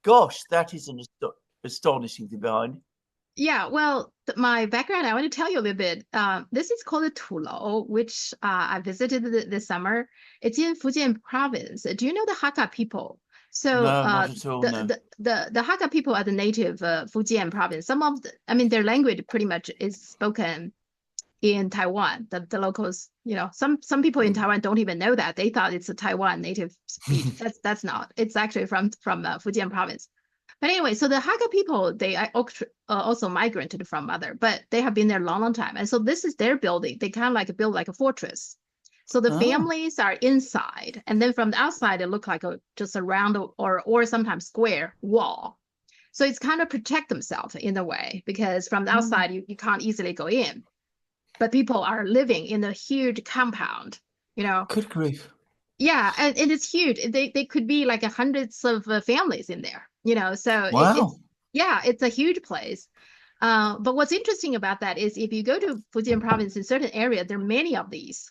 Gosh, that is an astonishing thing behind it. Yeah, well, my background, I want to tell you a little bit. This is called Tulou, which I visited this summer. It's in Fujian province. Do you know the Hakka people? So No, not at all. No. the Hakka people are the native Fujian province. I mean, their language pretty much is spoken in Taiwan. The locals, some people in Taiwan don't even know that. They thought it's a Taiwan native speech. That's not. It's actually from Fujian province. But anyway, so the Hakka people, they also migrated from other, but they have been there a long, long time. And so this is their building. They kind of like build like a fortress. So the Oh. families are inside, and then from the outside, it look like just a round or sometimes square wall. So it's kind of protect themselves in a way, because from the Mm. outside, you can't easily go in. But people are living in a huge compound, you know. Good grief. Yeah, and it's huge. They could be like hundreds of families in there, So Wow. it's a huge place. But what's interesting about that is if you go to Fujian province in certain area, there are many of these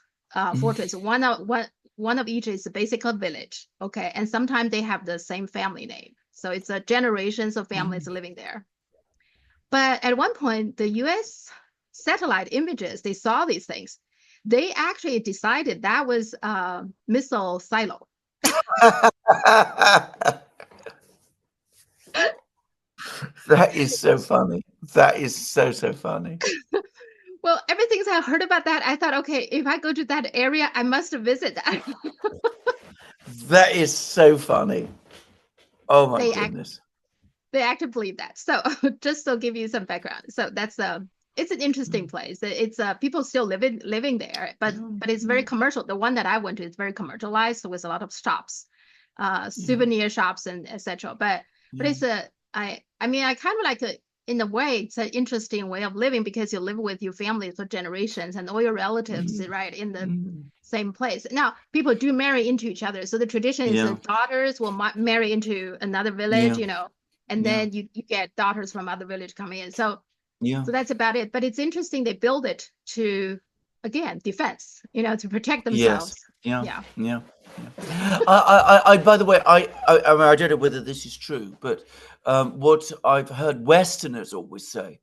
fortresses. One of each is basically a village, okay, and sometimes they have the same family name, so it's a generations of families Mm. living there. But at one point, the U.S. satellite images, they saw these things. They actually decided that was a missile silo. That is so funny. That is so, so funny. Well, everything I heard about that, I thought, okay, if I go to that area, I must visit that. That is so funny. Oh my they act goodness. they actually believe that. So just to give you some background. So that's it's an interesting Mm. place. It's people still living there, but Mm. it's very Mm. commercial. The one that I went to is very commercialized with a lot of shops, Yeah. souvenir shops and etc. But Yeah. it's I mean I kind of like in a way it's an interesting way of living because you live with your family for generations and all your relatives Mm. right in the Mm. same place. Now people do marry into each other, so the tradition is the Yeah. daughters will marry into another village, Yeah. and Yeah. then you get daughters from other village coming in. Yeah. So that's about it. But it's interesting they build it to, again, defense, to protect Yes. themselves. Yeah. Yeah. Yeah. Yeah. By the way, I mean, I don't know whether this is true, but what I've heard Westerners always say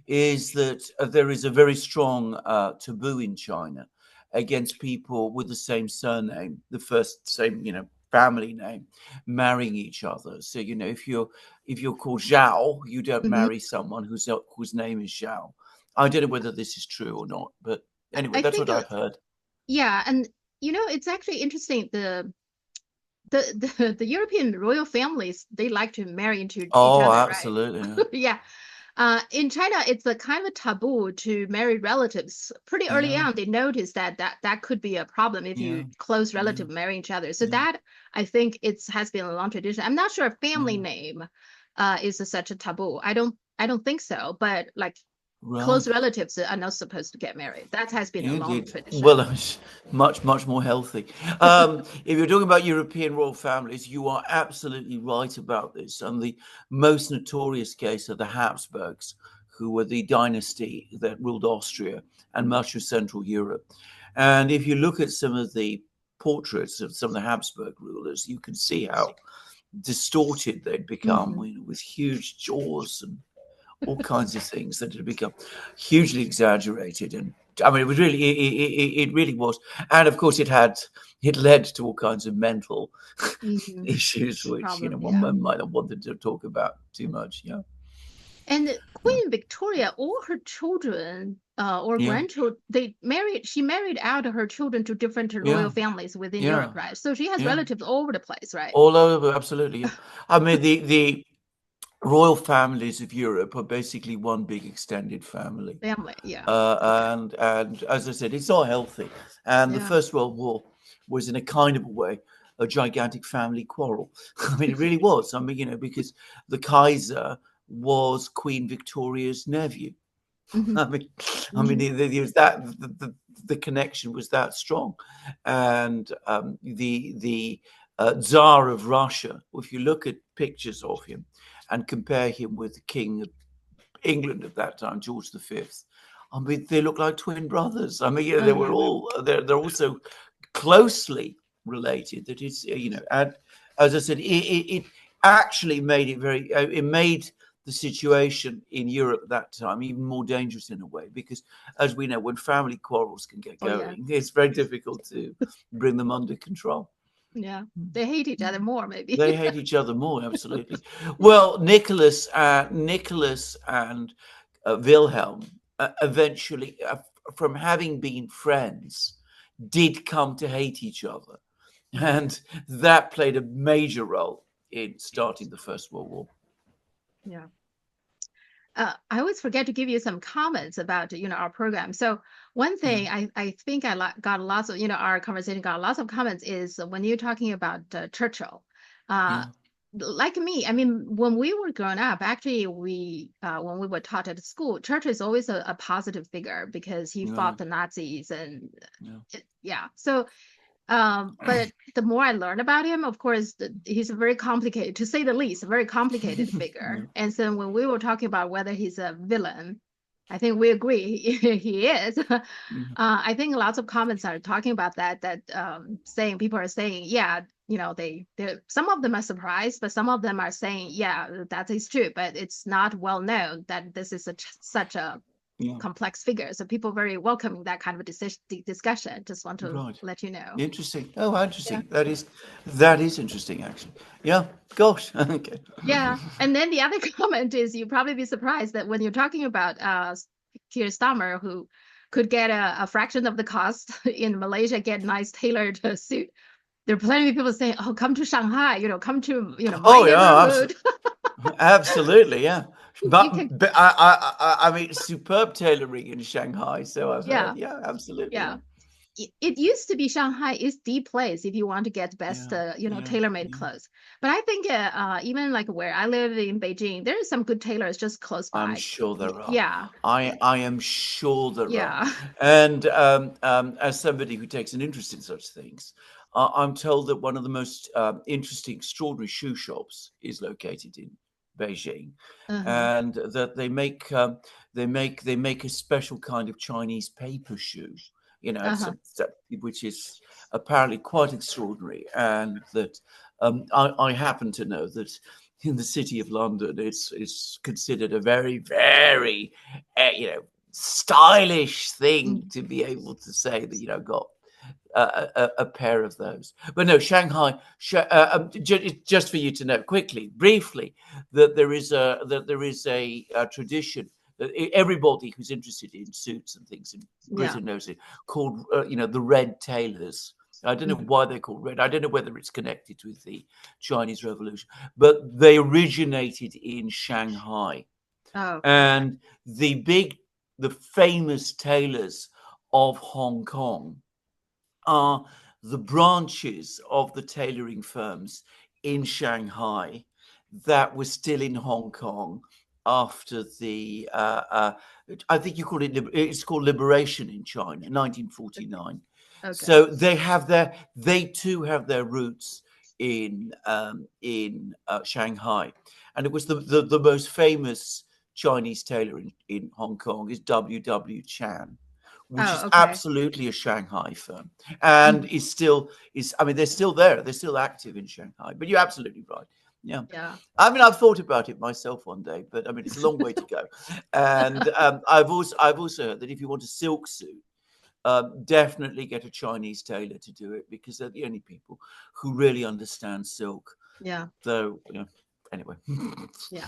is that there is a very strong taboo in China against people with the same surname, the first same, family name, marrying each other. So, if you're called Zhao, you don't hmm marry someone whose name is Zhao. I don't know whether this is true or not, but anyway, I that's think, what I've heard. yeah. And, it's actually interesting. The European royal families, they like to marry into each Oh, other, right? absolutely. Yeah. In China, it's a kind of a taboo to marry relatives. Pretty early Yeah. on, they noticed that could be a problem if Yeah, you close yeah, relative marry each other. So yeah, that I think it's has been a long tradition. I'm not sure if family yeah. name is such a taboo. I don't think so. But like Right. close relatives are not supposed to get married. That has been a long Indeed. tradition. Well, it's much, much more healthy. If you're talking about European royal families, you are absolutely right about this. And the most notorious case of the Habsburgs, who were the dynasty that ruled Austria and much of Central Europe. And if you look at some of the portraits of some of the Habsburg rulers, you can see how distorted they'd become, Mhm. with huge jaws and all kinds of things that had become hugely exaggerated. And I mean, it was really, it really was. And of course, it led to all kinds of mental Mhm. issues, which, Problem, yeah. one might not want to talk about too much. Yeah. And Yeah. Queen Victoria, all her children or Yeah. grandchildren, she married out her children to different royal Yeah. families within Yeah. Europe, right? So she has Yeah. relatives all over the place, right? All over. Absolutely. Yeah. I mean, the royal families of Europe are basically one big extended family. Family, yeah. And as I said, it's not healthy. And the Yeah. First World War was, in a kind of a way, a gigantic family quarrel. I mean, it really was. I mean, because the Kaiser was Queen Victoria's nephew. hmm I mean, hmm there was that the connection was that strong, and the Tsar of Russia. If you look at pictures of him and compare him with the King of England at that time, George V. I mean, they look like twin brothers. I mean, they were Uh-huh. all they're also closely related. That is, and as I said, it actually made it it made the situation in Europe at that time even more dangerous in a way, because as we know, when family quarrels can get going, it's very difficult to bring them under control. Yeah, they hate each other more, maybe. They hate each other more, absolutely. Well, Nicholas and Wilhelm eventually, from having been friends, did come to hate each other. And that played a major role in starting the First World War. Yeah. I always forget to give you some comments about, our program. So one thing I think I got lots of, our conversation got lots of comments is when you're talking about Churchill. Like me, I mean, when we were growing up, actually, when we were taught at school, Churchill is always a positive figure because he fought the Nazis and So, but the more I learn about him, of course, he's a very complicated, to say the least, a very complicated figure. And so when we were talking about whether he's a villain, I think we agree he is. I think lots of comments are talking about that people are saying, they some of them are surprised, but some of them are saying, that is true, but it's not well known that this is such a complex figure. So people very welcoming that kind of a discussion. Just want to let you know. Interesting. Oh, interesting. Yeah. That is interesting, actually. Yeah. Gosh. Okay. Yeah. And then the other comment is, you'll probably be surprised that when you're talking about Keir Starmer, who could get a fraction of the cost in Malaysia, get a nice tailored suit. There are plenty of people saying, "Oh, come to Shanghai, come to my neighborhood." Absolutely, yeah. But I mean, superb tailoring in Shanghai. So I've heard. Yeah, absolutely. Yeah. It used to be Shanghai is the place if you want to get best, tailor-made clothes. But I think even like where I live in Beijing, there are some good tailors just close by. I'm sure there are. Yeah. I am sure there are. And as somebody who takes an interest in such things, I'm told that one of the most interesting, extraordinary shoe shops is located in Beijing, and that they make a special kind of Chinese paper shoe, which is apparently quite extraordinary, and that I happen to know that in the city of London, it's considered a very, very stylish thing to be able to say that got a pair of those. But no, Shanghai. Just for you to know quickly, briefly, that there is a tradition that everybody who's interested in suits and things in Britain knows it, called the Red Tailors. I don't know why they're called red. I don't know whether it's connected with the Chinese Revolution, but they originated in Shanghai. Oh. And the famous tailors of Hong Kong are the branches of the tailoring firms in Shanghai that were still in Hong Kong after the I think it's called liberation in China, 1949. Okay. So they too have their roots in Shanghai, and it was the most famous Chinese tailor in Hong Kong is W.W. Chan, which is absolutely a Shanghai firm, and they're still there. They're still active in Shanghai. But you're absolutely right. Yeah. I mean, I've thought about it myself one day, but I mean, it's a long way to go. And I've also heard that if you want a silk suit, definitely get a Chinese tailor to do it, because they're the only people who really understand silk. Yeah. So, anyway. Yeah.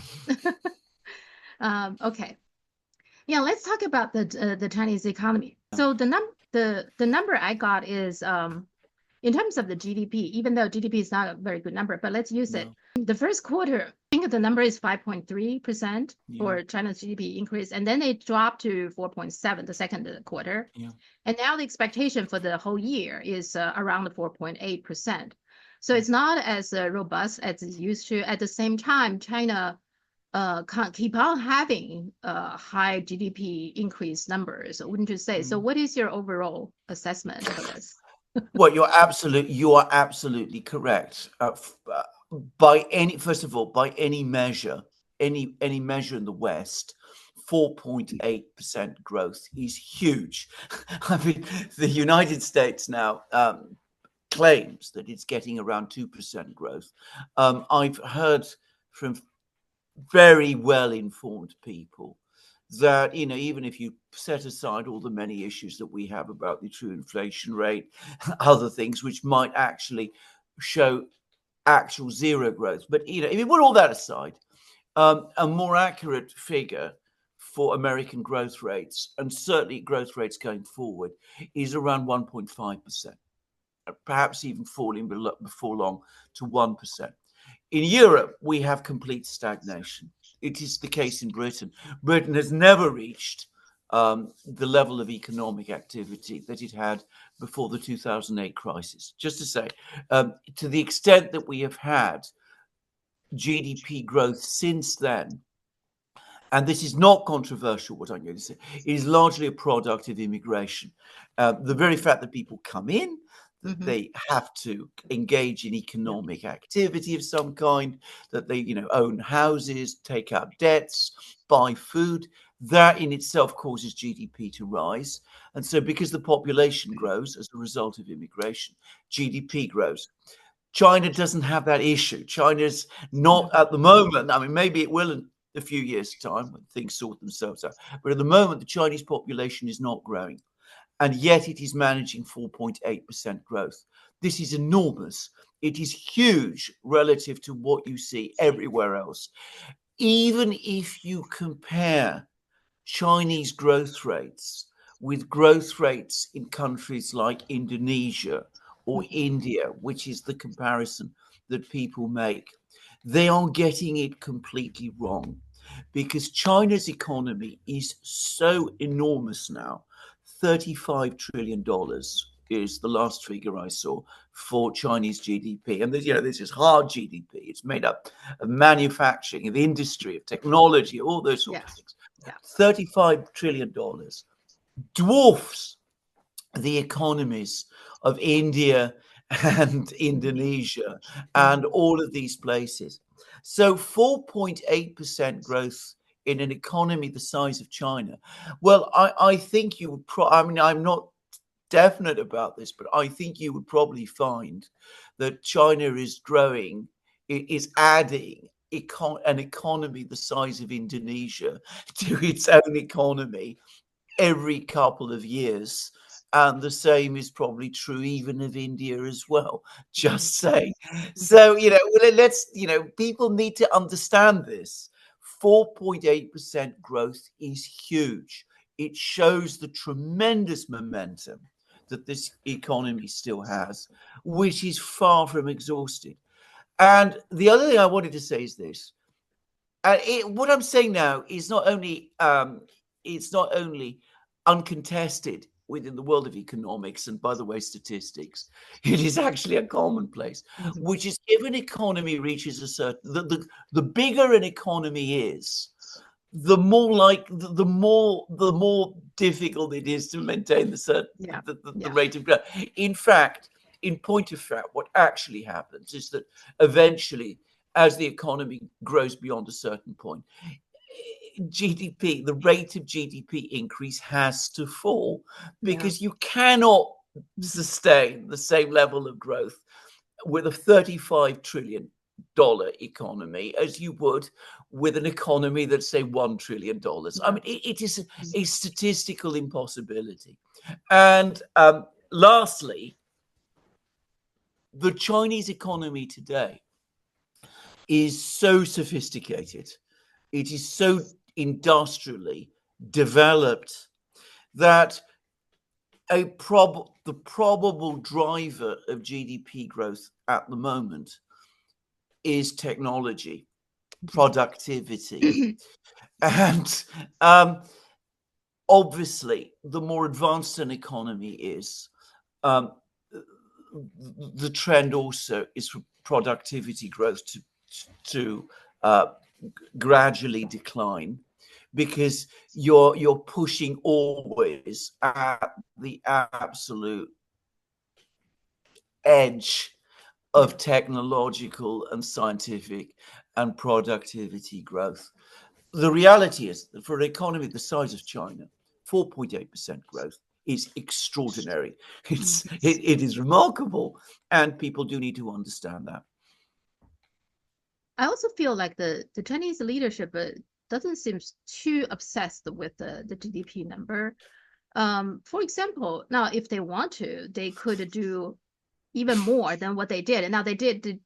Okay. Yeah, let's talk about the Chinese economy. So the number I got is in terms of the GDP, even though GDP is not a very good number, but let's use it. The first quarter, I think the number is 5.3% for China's GDP increase, and then it dropped to 4.7% the second quarter. Yeah. And now the expectation for the whole year is around 4.8%. So it's not as robust as it used to. At the same time, China can't keep on having high GDP increase numbers, wouldn't you say? So what is your overall assessment of this? Well, you are absolutely correct. By any measure, any measure in the West, 4.8% growth is huge. I mean, the United States now claims that it's getting around 2% growth. I've heard from very well-informed people that, even if you set aside all the many issues that we have about the true inflation rate, other things which might actually show actual zero growth. But, if you put all that aside, a more accurate figure for American growth rates, and certainly growth rates going forward, is around 1.5%, perhaps even falling before long to 1%. In Europe, we have complete stagnation. It is the case in Britain. Britain has never reached the level of economic activity that it had before the 2008 crisis. Just to say, to the extent that we have had GDP growth since then, and this is not controversial, what I'm going to say, it is largely a product of immigration. The very fact that people come in, that they have to engage in economic activity of some kind, that they, own houses, take out debts, buy food, that in itself causes GDP to rise. And so because the population grows as a result of immigration, GDP grows. China doesn't have that issue. China's not at the moment. I mean, maybe it will in a few years' time when things sort themselves out. But at the moment, the Chinese population is not growing. And yet it is managing 4.8% growth. This is enormous. It is huge relative to what you see everywhere else. Even if you compare Chinese growth rates with growth rates in countries like Indonesia or India, which is the comparison that people make, they are getting it completely wrong, because China's economy is so enormous now. $35 trillion is the last figure I saw for Chinese GDP. And this is hard GDP. It's made up of manufacturing, of industry, of technology, all those sorts of things. $35 trillion dwarfs the economies of India and Indonesia and all of these places. So 4.8% growth in an economy the size of China. Well, I think you would I'm not definite about this, but I think you would probably find that China is growing, is adding an economy the size of Indonesia to its own economy every couple of years. And the same is probably true even of India as well. Just saying. So, people need to understand this. 4.8% growth is huge. It shows the tremendous momentum that this economy still has, which is far from exhausted. And the other thing I wanted to say is this. What I'm saying now is not only uncontested within the world of economics and, by the way, statistics, it is actually a commonplace, which is if an economy reaches a certain, the bigger an economy is, the more difficult it is to maintain the rate of growth. In fact, in point of fact, what actually happens is that eventually, as the economy grows beyond a certain point, GDP, the rate of GDP increase has to fall, because you cannot sustain the same level of growth with a $35 trillion economy as you would with an economy that's, say, $1 trillion. I mean, it is a statistical impossibility. And lastly, the Chinese economy today is so sophisticated. It is so industrially developed that the probable driver of GDP growth at the moment is technology, productivity. And obviously, the more advanced an economy is, the trend also is for productivity growth to gradually decline, because you're pushing always at the absolute edge of technological and scientific and productivity growth. The reality is that for an economy the size of China, 4.8% growth is extraordinary. It is remarkable, and people do need to understand that. I also feel like the Chinese leadership doesn't seem too obsessed with the GDP number. For example, now if they want to, they could do even more than what they did. And now they did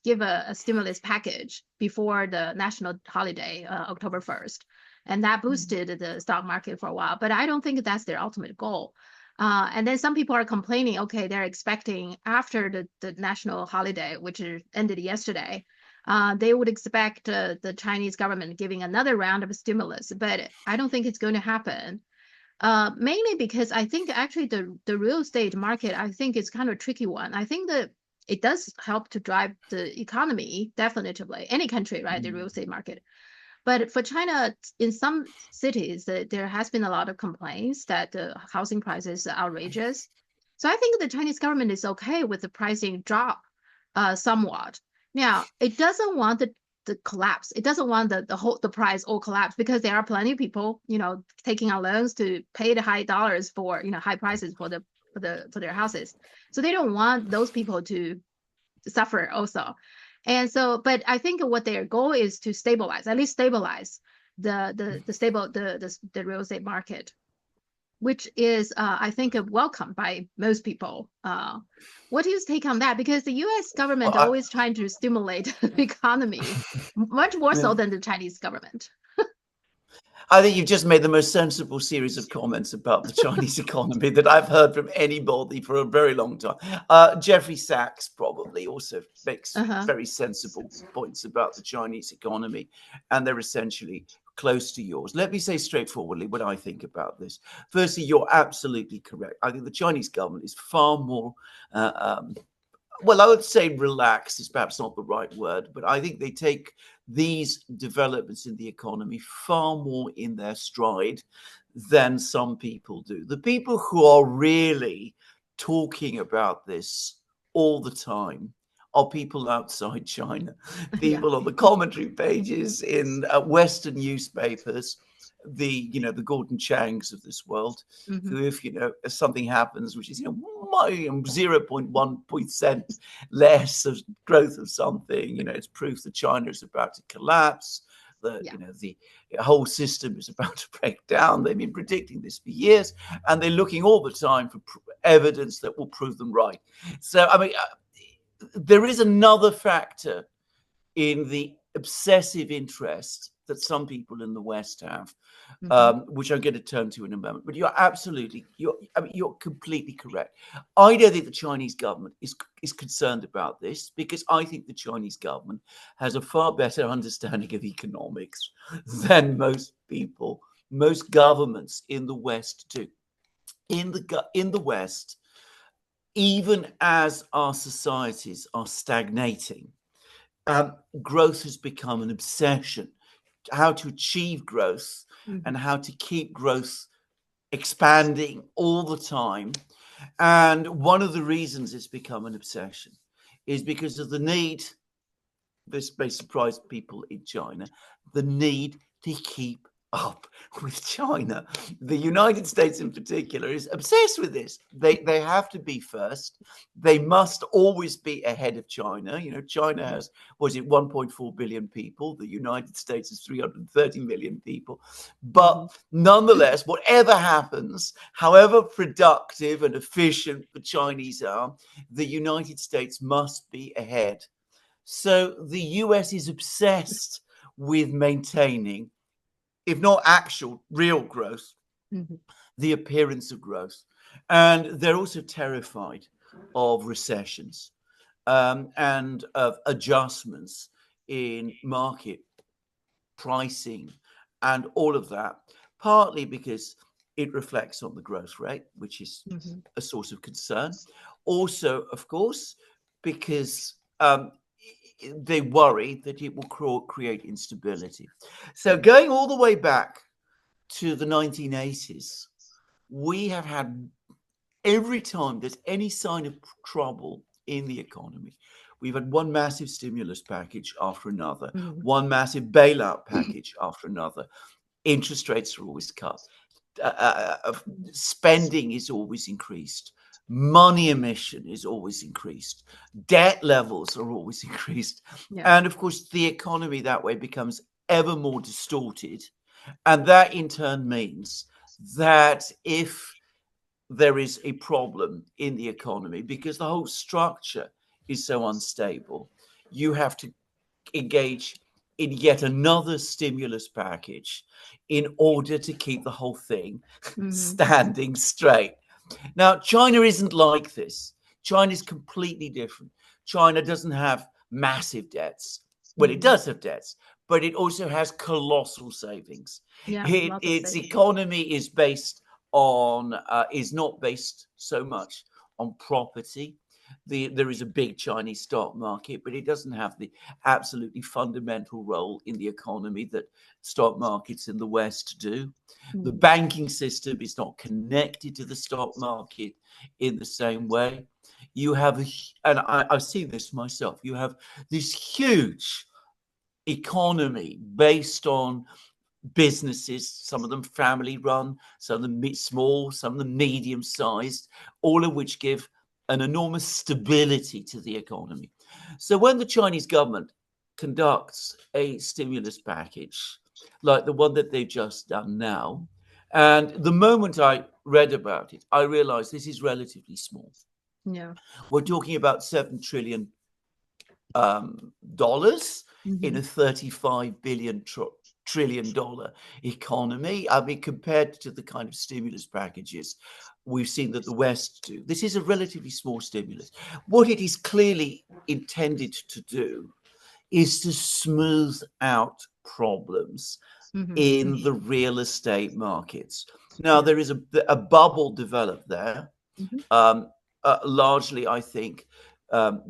give a stimulus package before the national holiday, October 1st. And that boosted the stock market for a while. But I don't think that's their ultimate goal. And then some people are complaining, okay, they're expecting after the national holiday, which ended yesterday, they would expect the Chinese government giving another round of stimulus. But I don't think it's going to happen. Mainly because I think actually the real estate market, I think it's kind of a tricky one. I think that it does help to drive the economy, definitely. Any country, right? The real estate market. But for China, in some cities, there has been a lot of complaints that the housing prices are outrageous. So I think the Chinese government is okay with the pricing drop somewhat. Now, it doesn't want the collapse. It doesn't want the price all collapse, because there are plenty of people, taking out loans to pay the high dollars for, high prices for their houses. So they don't want those people to suffer also. And so, but I think what their goal is to stabilize, at least stabilize the real estate market, which is, I think, welcomed by most people. What is your take on that? Because the U.S. government always trying to stimulate the economy, much more so than the Chinese government. I think you've just made the most sensible series of comments about the Chinese economy that I've heard from anybody for a very long time. Jeffrey Sachs probably also makes very sensible points about the Chinese economy, and they're essentially close to yours. Let me say straightforwardly what I think about this. Firstly, you're absolutely correct. I think the Chinese government is far more well, I would say relaxed is perhaps not the right word, but I think they take these developments in the economy far more in their stride than some people do. The people who are really talking about this all the time are people outside China, people on the commentary pages in Western newspapers, the Gordon Changs of this world, who, if if something happens, which is 0.1% less of growth of something, it's proof that China is about to collapse, that the whole system is about to break down. They've been predicting this for years, and they're looking all the time for evidence that will prove them right. So I mean, there is another factor in the obsessive interest that some people in the West have, which I'm going to turn to in a moment. But you're completely correct. I don't think the Chinese government is concerned about this, because I think the Chinese government has a far better understanding of economics than most people, most governments in the West do. In the West, even as our societies are stagnating, growth has become an obsession. How to achieve growth and how to keep growth expanding all the time. And one of the reasons it's become an obsession is because of the need, this may surprise people in China, the need to keep up with China. The United States in particular is obsessed with this. They have to be first. They must always be ahead of China. China has, 1.4 billion people. The United States is 330 million people. But nonetheless, whatever happens, however productive and efficient the Chinese are, the United States must be ahead. So the US is obsessed with maintaining, if not actual, real growth, the appearance of growth. And they're also terrified of recessions and of adjustments in market pricing and all of that, partly because it reflects on the growth rate, which is a source of concern. Also, of course, because they worry that it will create instability. So going all the way back to the 1980s, we have had, every time there's any sign of trouble in the economy, we've had one massive stimulus package after another, one massive bailout package after another. Interest rates are always cut. spending is always increased. Money emission is always increased. Debt levels are always increased. Yeah. And of course, the economy that way becomes ever more distorted. And that in turn means that if there is a problem in the economy, because the whole structure is so unstable, you have to engage in yet another stimulus package in order to keep the whole thing standing straight. Now, China isn't like this. China is completely different. China doesn't have massive debts. Well, it does have debts, but it also has colossal savings. Yeah, Its economy is based on, is not based so much on property. There is a big Chinese stock market, but it doesn't have the absolutely fundamental role in the economy that stock markets in the West do. The banking system is not connected to the stock market in the same way. You have, and I've seen this myself, you have this huge economy based on businesses, some of them family run, some of them small, some of them medium sized, all of which give an enormous stability to the economy. So when the Chinese government conducts a stimulus package like the one that they've just done now, and the moment I read about it, I realized this is relatively small. Yeah. We're talking about $7 trillion dollars in a $35 trillion economy. I mean, compared to the kind of stimulus packages we've seen that the West do, this is a relatively small stimulus. What it is clearly intended to do is to smooth out problems in the real estate markets. Now, there is a bubble developed there, largely, I think,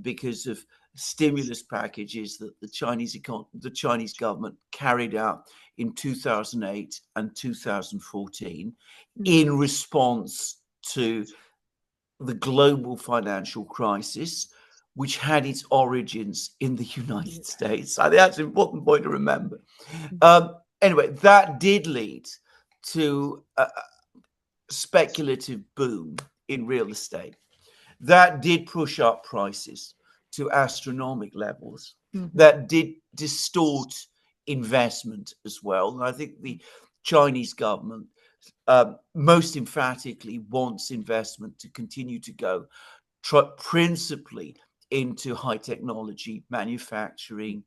because of stimulus packages that the Chinese government carried out in 2008 and 2014 in response to the global financial crisis, which had its origins in the United States. I think that's an important point to remember. Anyway, that did lead to a speculative boom in real estate. That did push up prices to astronomical levels. That did distort investment as well. And I think the Chinese government most emphatically wants investment to continue to go principally into high technology, manufacturing,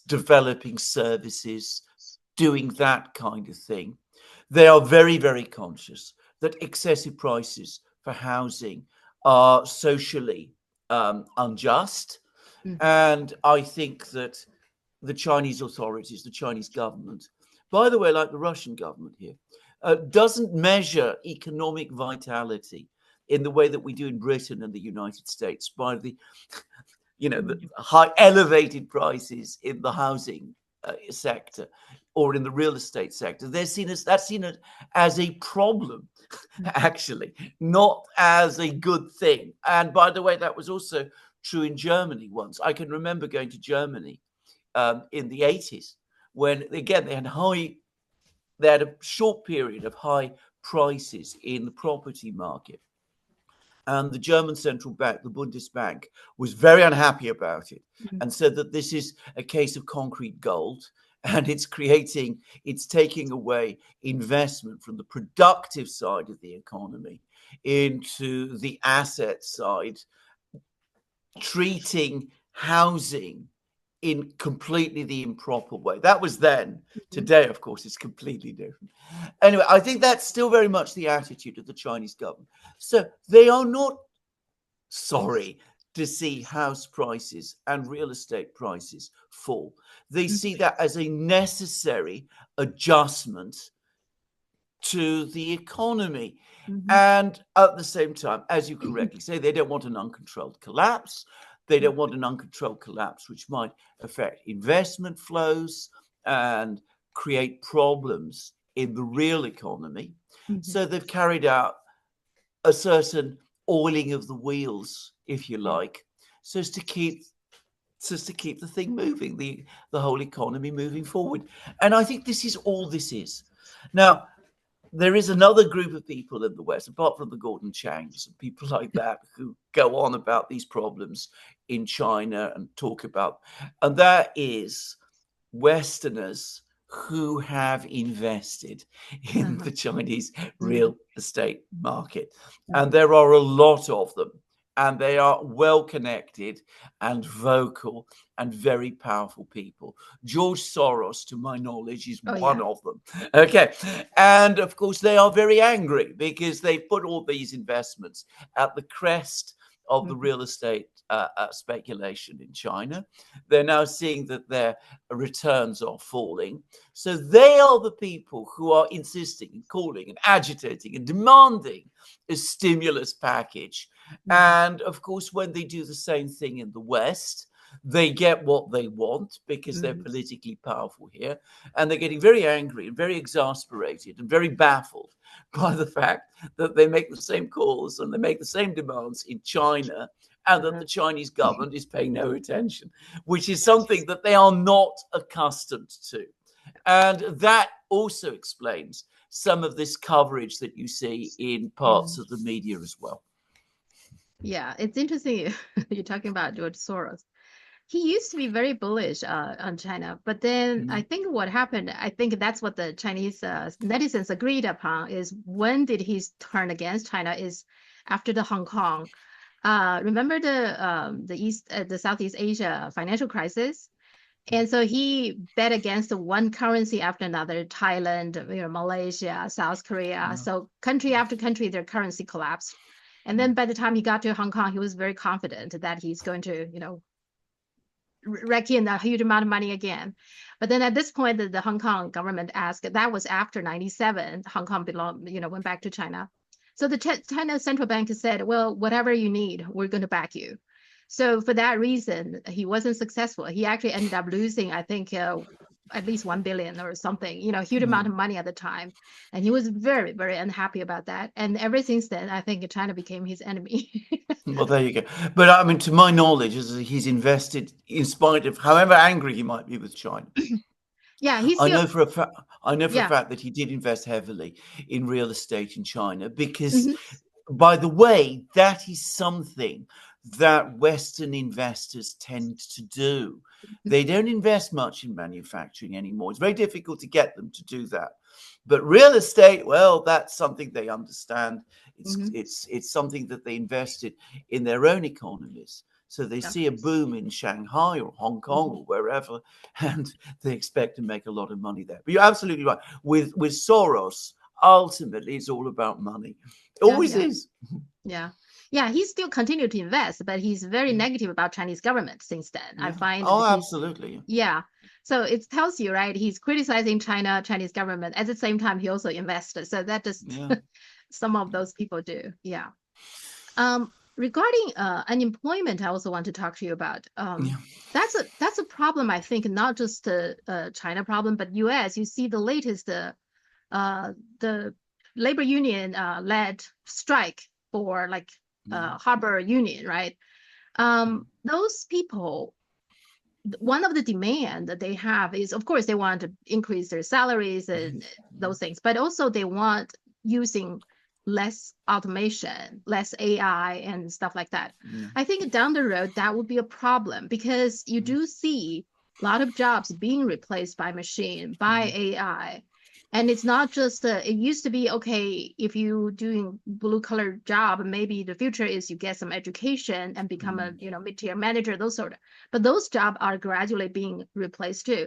developing services, doing that kind of thing. They are very, very conscious that excessive prices for housing are socially unjust. And I think that the Chinese authorities, the Chinese government, by the way, like the Russian government here, doesn't measure economic vitality in the way that we do in Britain and the United States by the, the high elevated prices in the housing sector or in the real estate sector. That's seen as a problem, actually, not as a good thing. And by the way, that was also true in Germany once. I can remember going to Germany in the 80s when, again, they had a short period of high prices in the property market. And the German central bank, the Bundesbank, was very unhappy about it and said that this is a case of concrete gold. And it's taking away investment from the productive side of the economy into the asset side, treating housing in completely the improper way. That was then. Today, of course, it's completely different. Anyway, I think that's still very much the attitude of the Chinese government. So they are not sorry to see house prices and real estate prices fall. They see that as a necessary adjustment to the economy. And at the same time, as you correctly say, they don't want an uncontrolled collapse. They don't want an uncontrolled collapse, which might affect investment flows and create problems in the real economy. So they've carried out a certain oiling of the wheels, if you like, so as to keep the thing moving, the whole economy moving forward. And I think this is all this is. Now, there is another group of people in the West, apart from the Gordon Changs and people like that, who go on about these problems in China and talk about, and that is Westerners who have invested in the Chinese real estate market. And there are a lot of them. And they are well connected and vocal and very powerful people. George Soros, to my knowledge, is one of them. Okay. And of course, they are very angry because they put all these investments at the crest of the real estate speculation in China. They're now seeing that their returns are falling. So they are the people who are insisting and calling and agitating and demanding a stimulus package. And of course, when they do the same thing in the West, they get what they want because they're politically powerful here. And they're getting very angry and very exasperated and very baffled by the fact that they make the same calls and they make the same demands in China, and that the Chinese government is paying no attention, which is something that they are not accustomed to. And that also explains some of this coverage that you see in parts of the media as well. Yeah, it's interesting you're talking about George Soros. He used to be very bullish on China, but then I think what happened, I think that's what the Chinese netizens agreed upon, is when did he turn against China is after the Hong Kong. Remember the Southeast Asia financial crisis? And so he bet against one currency after another, Thailand, Malaysia, South Korea. So country after country, their currency collapsed. And then by the time he got to Hong Kong, he was very confident that he's going to, rake in a huge amount of money again. But then at this point, the Hong Kong government asked, that was after 97, Hong Kong went back to China. So the China Central Bank said, well, whatever you need, we're going to back you. So for that reason, he wasn't successful. He actually ended up losing, I think, at least 1 billion or something, huge amount of money at the time. And he was very, very unhappy about that. And ever since then, I think China became his enemy. Well, there you go. But I mean, to my knowledge, he's invested, in spite of however angry he might be with China. Yeah, I know for a fact that he did invest heavily in real estate in China because, by the way, that is something that Western investors tend to do. They don't invest much in manufacturing anymore. It's very difficult to get them to do that. But real estate, well, that's something they understand. It's something that they invested in their own economies. So they see a boom in Shanghai or Hong Kong or wherever, and they expect to make a lot of money there. But you're absolutely right. With Soros, ultimately, it's all about money. It always is. Yeah. Yeah, he still continued to invest, but he's very negative about Chinese government since then. I find. Oh, absolutely. Yeah. So it tells you, right? He's criticizing Chinese government. At the same time, he also invested. So that just some of those people do. Yeah. Regarding unemployment, I also want to talk to you about. That's a problem, I think, not just the China problem, but U.S. You see the latest the labor union led strike for harbor union, right? Those people, one of the demand that they have is, of course, they want to increase their salaries and those things, but also they want using less automation, less AI and stuff like that. I think down the road, that would be a problem because you do see a lot of jobs being replaced by machine, by AI. And it's not just, it used to be, okay, if you're doing blue collar job, maybe the future is you get some education and become a, mid-tier manager, those sort of, but those jobs are gradually being replaced too.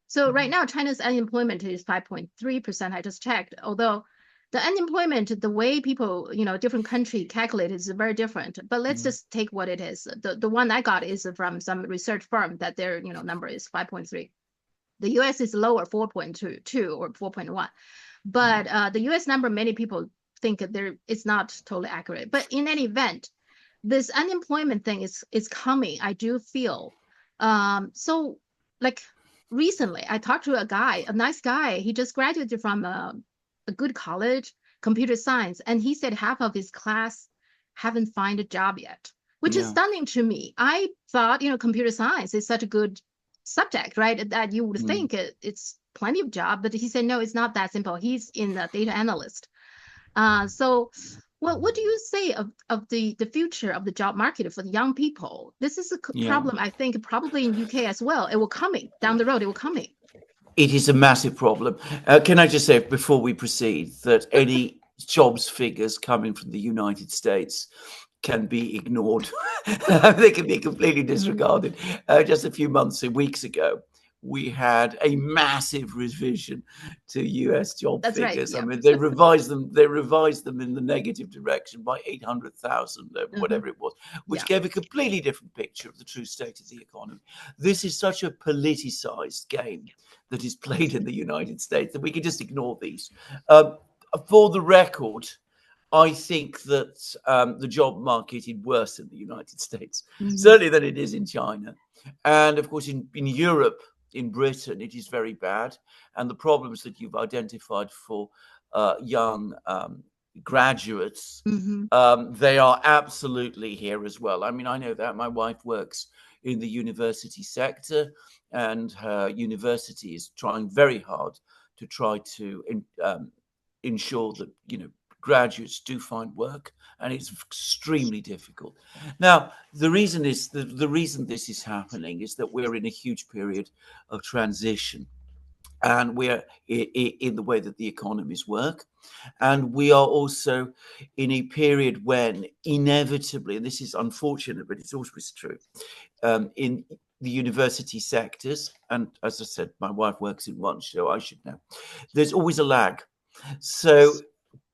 So right now, China's unemployment is 5.3%, I just checked, although the unemployment, the way people, different country calculate is very different, but let's just take what it is. The one I got is from some research firm that their, number is 5.3. The US is lower, 4.2 or 4.1. But the US number, many people think it's not totally accurate. But in any event, this unemployment thing is coming, I do feel. So recently, I talked to a nice guy. He just graduated from a good college, computer science. And he said half of his class haven't found a job yet, which is stunning to me. I thought, computer science is such a good subject, right? That you would think it's plenty of job, but he said no, it's not that simple. He's in the data analyst. So what do you say of the future of the job market for the young people? This is a problem, I think, probably in UK as well. It will coming down the road. It will coming. It is a massive problem. Can I just say before we proceed that any jobs figures coming from the United States can be ignored. They can be completely disregarded. Just a few weeks ago, we had a massive revision to US job figures. Right, yeah. I mean, they revised them in the negative direction by 800,000, whatever it was, which gave a completely different picture of the true state of the economy. This is such a politicized game that is played in the United States that we can just ignore these. For the record, I think that the job market is worse in the United States, certainly than it is in China. And of course, in Europe, in Britain, it is very bad. And the problems that you've identified for young graduates, they are absolutely here as well. I mean, I know that my wife works in the university sector, and her university is trying very hard to try to ensure that, graduates do find work, and it's extremely difficult. Now, the reason this is happening is that we're in a huge period of transition, and we're in the way that the economies work, and we are also in a period when inevitably, and this is unfortunate, but it's always true, in the university sectors, and as I said, my wife works in one, so I should know, there's always a lag. So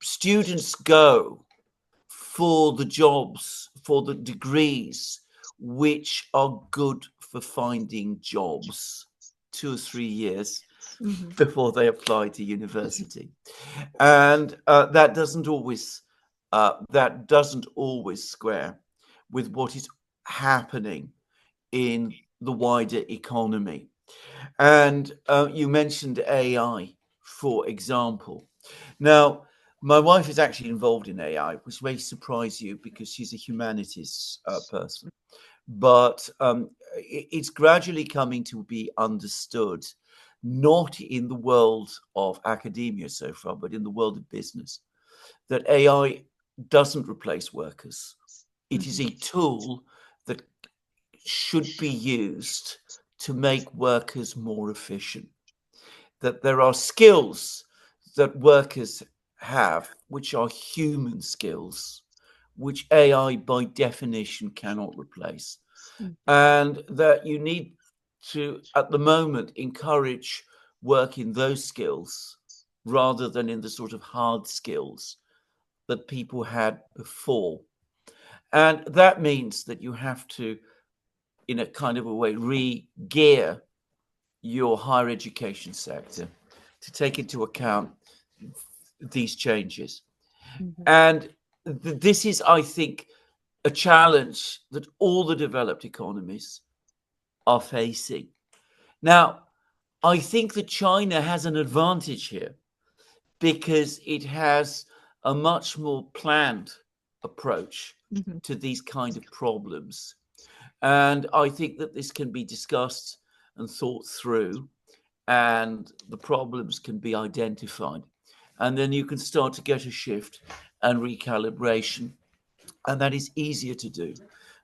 students go for the jobs, for the degrees, which are good for finding jobs 2 or 3 years before they apply to university. And that doesn't always square with what is happening in the wider economy. And you mentioned AI, for example. Now, my wife is actually involved in AI, which may surprise you because she's a humanities person. But it's gradually coming to be understood, not in the world of academia so far, but in the world of business, that AI doesn't replace workers. It is a tool that should be used to make workers more efficient. That there are skills that workers have, which are human skills, which AI by definition cannot replace. And that you need to, at the moment, encourage work in those skills rather than in the sort of hard skills that people had before. And that means that you have to, in a kind of a way, re-gear your higher education sector to take into account these changes. And this is, I think, a challenge that all the developed economies are facing. Now, I think that China has an advantage here because it has a much more planned approach to these kind of problems. And I think that this can be discussed and thought through, and the problems can be identified. And then you can start to get a shift and recalibration. And that is easier to do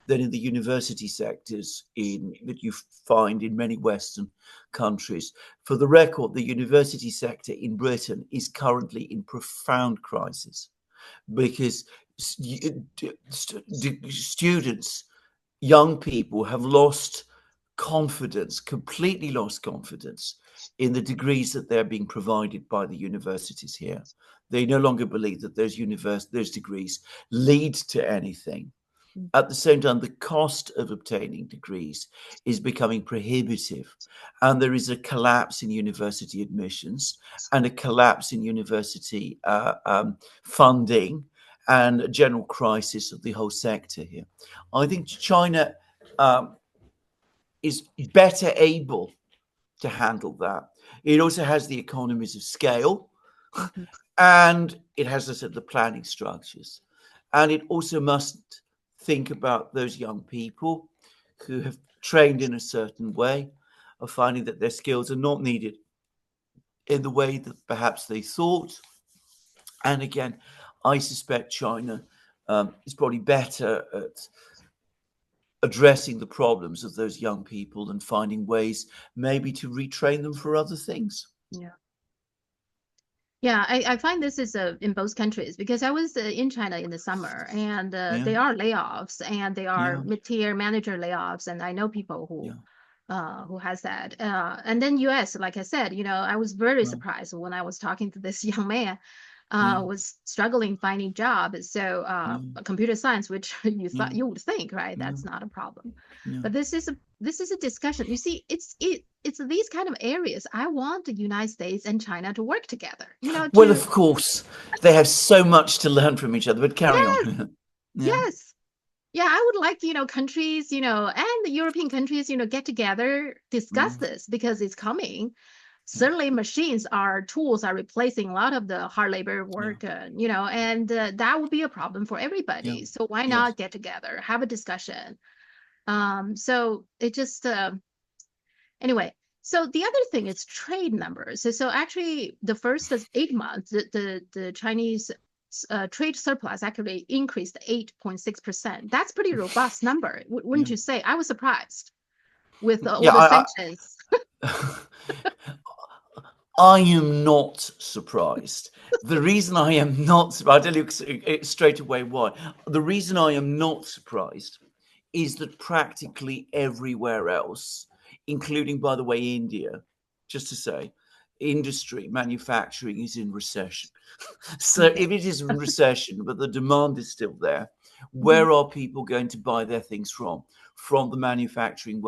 than in the university sectors that you find in many Western countries. For the record, the university sector in Britain is currently in profound crisis because students, young people, have lost confidence, completely lost confidence in the degrees that they're being provided by the universities here. They no longer believe that those degrees lead to anything. At the same time, the cost of obtaining degrees is becoming prohibitive, and there is a collapse in university admissions and a collapse in university funding and a general crisis of the whole sector here. I think China is better able to handle that. It also has the economies of scale, and it has, as I said, the planning structures. And it also must think about those young people who have trained in a certain way, are finding that their skills are not needed in the way that perhaps they thought. And again, I suspect China is probably better at addressing the problems of those young people and finding ways maybe to retrain them for other things. Yeah. Yeah, I find this is in both countries because I was in China in the summer, and there are layoffs, and there are mid-tier manager layoffs, and I know people who has that. And then US, like I said, I was very surprised when I was talking to this young man, was struggling finding job. So computer science, which you would think, right, that's not a problem. But this is a discussion. You see, it's these kind of areas I want the United States and China to work together. Well, of course, they have so much to learn from each other. But carry on. Yes. Yeah, I would like, countries, and the European countries, get together, discuss this because it's coming. Certainly tools are replacing a lot of the hard labor work, and that would be a problem for everybody. So why not get together, have a discussion? So it just, anyway. So the other thing is trade numbers. So actually the first 8 months, the Chinese trade surplus actually increased 8.6%. That's pretty robust number, wouldn't you say? I was surprised with all the sanctions. I am not surprised. The reason I am not, I'll tell you straight away why. The reason I am not surprised is that practically everywhere else, including, by the way, India, just to say, industry, manufacturing is in recession. So if it is in recession, but the demand is still there, where are people going to buy their things from? From the manufacturing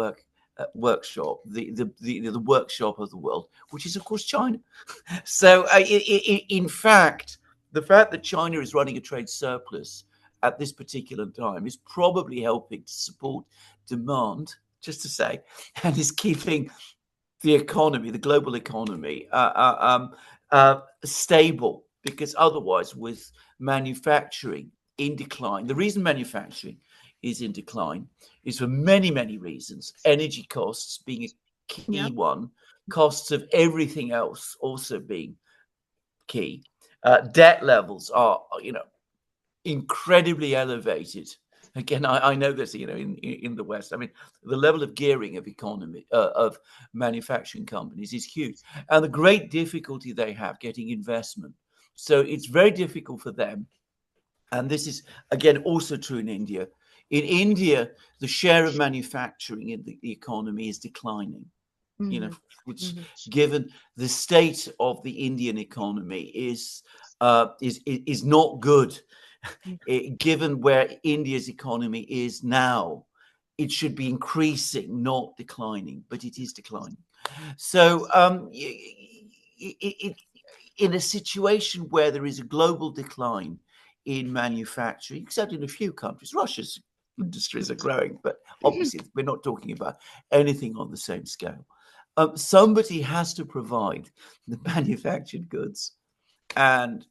workshop, the workshop of the world, which is, of course, China. So in fact, the fact that China is running a trade surplus at this particular time is probably helping to support demand, just to say, and is keeping the economy, the global economy, stable, because otherwise, with manufacturing in decline, the reason manufacturing is in decline is for many, many reasons. Energy costs being a key one, costs of everything else also being key. Debt levels are, incredibly elevated. Again, I know this, in the West. I mean, the level of gearing of economy, of manufacturing companies is huge. And the great difficulty they have getting investment. So it's very difficult for them. And this is, again, also true in India. In India, the share of manufacturing in the economy is declining, which, given the state of the Indian economy, is not good. Given where India's economy is now, it should be increasing, not declining, but it is declining. So in a situation where there is a global decline in manufacturing, except in a few countries, Russia's industries are growing, but obviously we're not talking about anything on the same scale. Somebody has to provide the manufactured goods and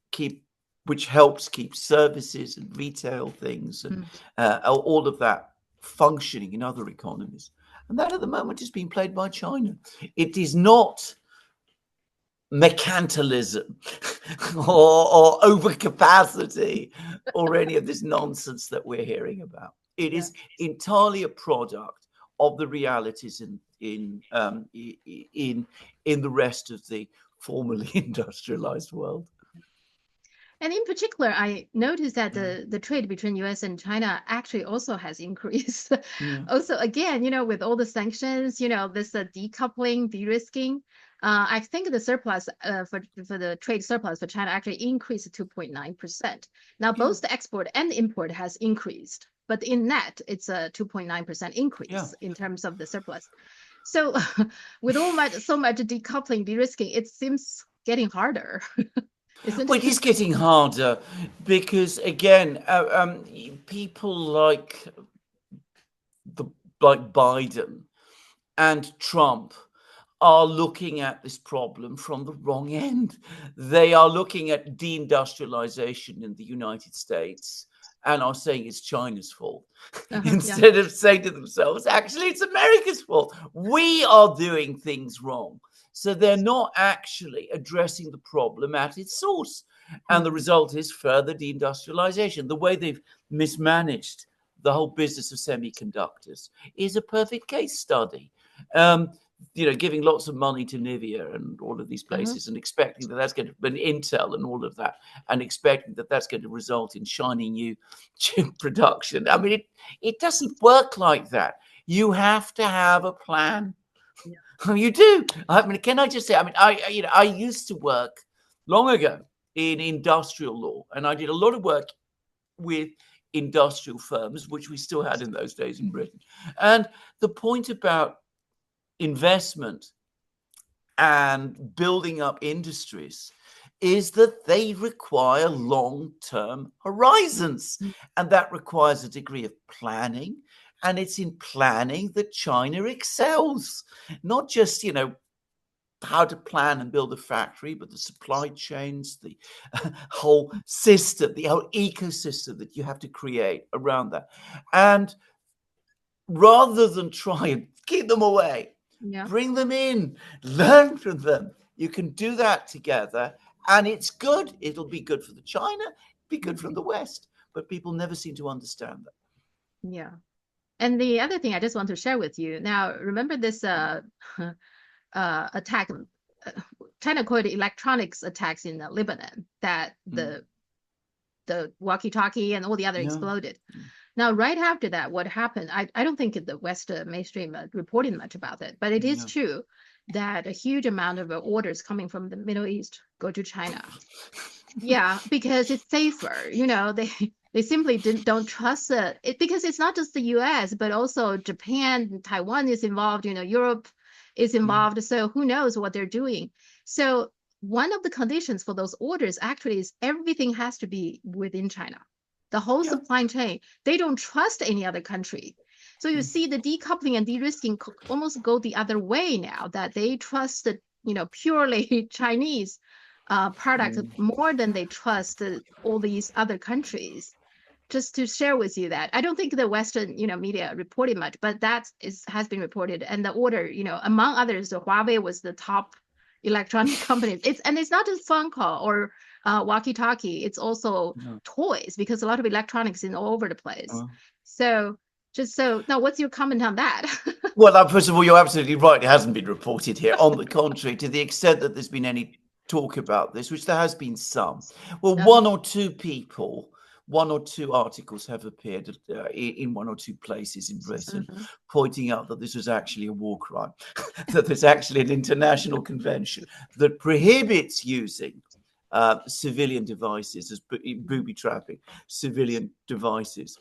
which helps keep services and retail things and all of that functioning in other economies. And that at the moment is being played by China. It is not mercantilism or overcapacity or any of this nonsense that we're hearing about. It is entirely a product of the realities in the rest of the formerly industrialized world. And in particular, I noticed that the trade between US and China actually also has increased. Also, again, with all the sanctions, this decoupling, derisking, I think the surplus for the trade surplus for China actually increased to 2.9%. Now, both the export and import has increased, but in net, it's a 2.9% increase in terms of the surplus. So with so much decoupling, derisking, it seems getting harder. Well, it is getting harder because, again, people like Biden and Trump are looking at this problem from the wrong end. They are looking at deindustrialization in the United States and are saying it's China's fault Yeah. instead of saying to themselves, actually, it's America's fault. We are doing things wrong. So they're not actually addressing the problem at its source. And the result is further deindustrialization. The way they've mismanaged the whole business of semiconductors is a perfect case study. Giving lots of money to Nvidia and all of these places and expecting that that's going to, but Intel and all of that, and expecting that that's going to result in shiny new chip production. I mean, it doesn't work like that. You have to have a plan. Yeah. You do. I mean, can I just say? I mean, I used to work long ago in industrial law, and I did a lot of work with industrial firms, which we still had in those days in Britain. And the point about investment and building up industries is that they require long-term horizons, and that requires a degree of planning. And it's in planning that China excels, not just, how to plan and build a factory, but the supply chains, the whole system, the whole ecosystem that you have to create around that. And rather than try and keep them away, bring them in, learn from them. You can do that together, and it's good. It'll be good for the China, be good from the West. But people never seem to understand that. Yeah. And the other thing I just want to share with you now, remember this attack, China called it electronics attacks in Lebanon, that the walkie-talkie and all the other exploded. Now, right after that, what happened? I don't think the West mainstream reported much about it, but it is true that a huge amount of orders coming from the Middle East go to China. Yeah, because it's safer. They simply don't trust it because it's not just the U.S., but also Japan, Taiwan is involved. Europe is involved. So who knows what they're doing? So one of the conditions for those orders actually is everything has to be within China. The whole supply chain, they don't trust any other country. So you see the decoupling and derisking almost go the other way now, that they trust the, purely Chinese products more than they trust all these other countries. Just to share with you that I don't think the Western, media reported much, but that has been reported. And the order, among others, Huawei was the top electronic company. It's not just phone call or walkie-talkie. It's also toys, because a lot of electronics is all over the place. So now, what's your comment on that? Well, first of all, you're absolutely right. It hasn't been reported here. On the contrary, to the extent that there's been any talk about this, which there has been some. Well, one or two articles have appeared in one or two places in Britain, pointing out that this was actually a war crime, that there's actually an international convention that prohibits using civilian devices as booby trapping civilian devices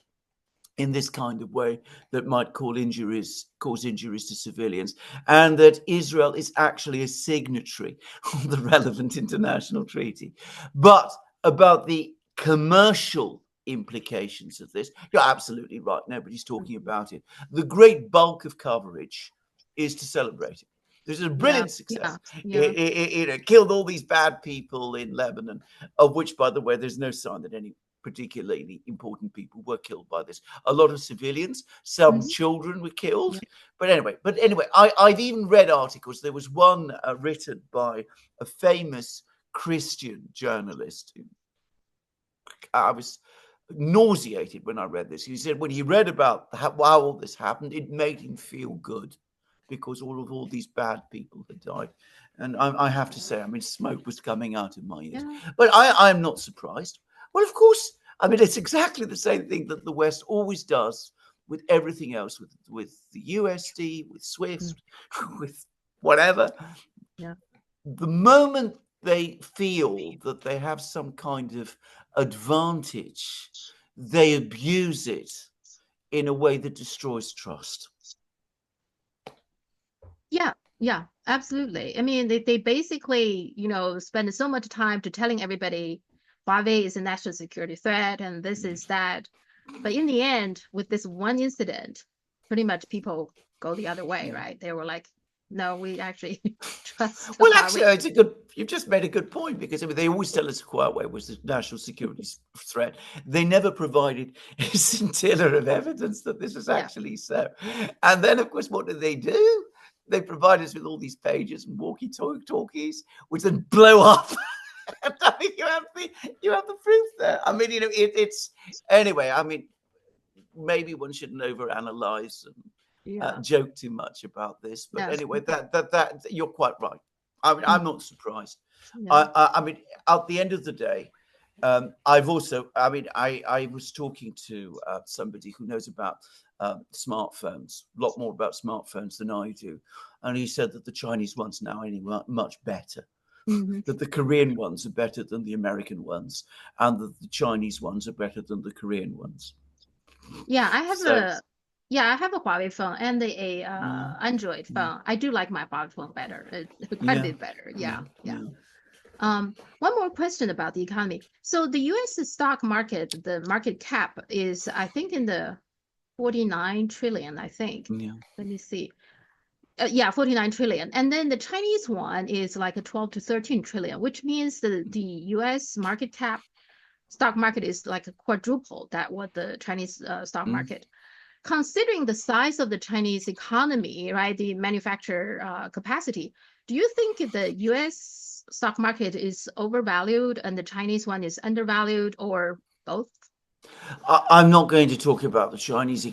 in this kind of way that might cause injuries to civilians, and that Israel is actually a signatory of the relevant international treaty. But about the commercial implications of this, you're absolutely right. Nobody's talking about it. The great bulk of coverage is to celebrate it. This is a brilliant success. It killed all these bad people in Lebanon, of which, by the way, there's no sign that any particularly important people were killed by this. A lot of civilians, some children were killed. But anyway, I've even read articles. There was one written by a famous Christian journalist. I was nauseated when I read this. He said when he read about how all this happened, it made him feel good, because all these bad people had died. And I have to say, I mean, smoke was coming out of my ears. But I'm not surprised. Well, of course, I mean, it's exactly the same thing that the West always does with everything else, with the USD, with SWIFT, with whatever. The moment they feel that they have some kind of advantage, they abuse it in a way that destroys trust. Yeah, absolutely. I mean, they basically, spend so much time to telling everybody Huawei is a national security threat and this is that. But in the end, with this one incident, pretty much people go the other way, right? They were like, No, we actually trust Well, Huawei. actually, you've just made a good point, because I mean, they always tell us Huawei was the national security threat. They never provided a scintilla of evidence that this was actually so. And then, of course, what do? They provide us with all these pages and walkie-talkies, which then blow up. I mean, you have the proof there. I mean, it's anyway. I mean, maybe one shouldn't overanalyze and joke too much about this. But anyway, that you're quite right. I mean, I'm not surprised. I mean, at the end of the day, I've also, I mean, I was talking to somebody who knows about smartphones, a lot more about smartphones than I do. And he said that the Chinese ones now are much better. That the Korean ones are better than the American ones, and that the Chinese ones are better than the Korean ones. Yeah, I have a Huawei phone and a Android phone. I do like my Huawei phone better, quite a bit better. Yeah. One more question about the economy. So the U.S. stock market, the market cap is, I think, in the 49 trillion, I think. Let me see. 49 trillion. And then the Chinese one is like a 12 to 13 trillion, which means that the US market cap stock market is like a quadruple that what the Chinese stock market. Considering the size of the Chinese economy, right, the manufacturer capacity, do you think the US stock market is overvalued and the Chinese one is undervalued, or both? I'm not going to talk about the Chinese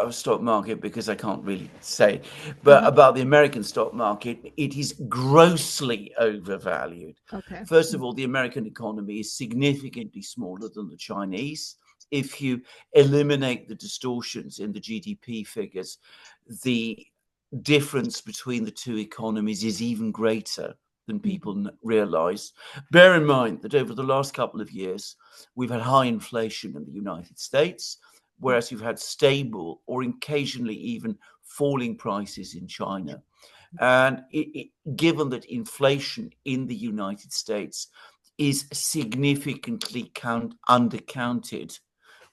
stock market because I can't really say, but about the American stock market, it is grossly overvalued. First of all, the American economy is significantly smaller than the Chinese. If you eliminate the distortions in the GDP figures, the difference between the two economies is even greater than people realize. Bear in mind that over the last couple of years, we've had high inflation in the United States, whereas you've had stable or occasionally even falling prices in China. And given that inflation in the United States is significantly undercounted,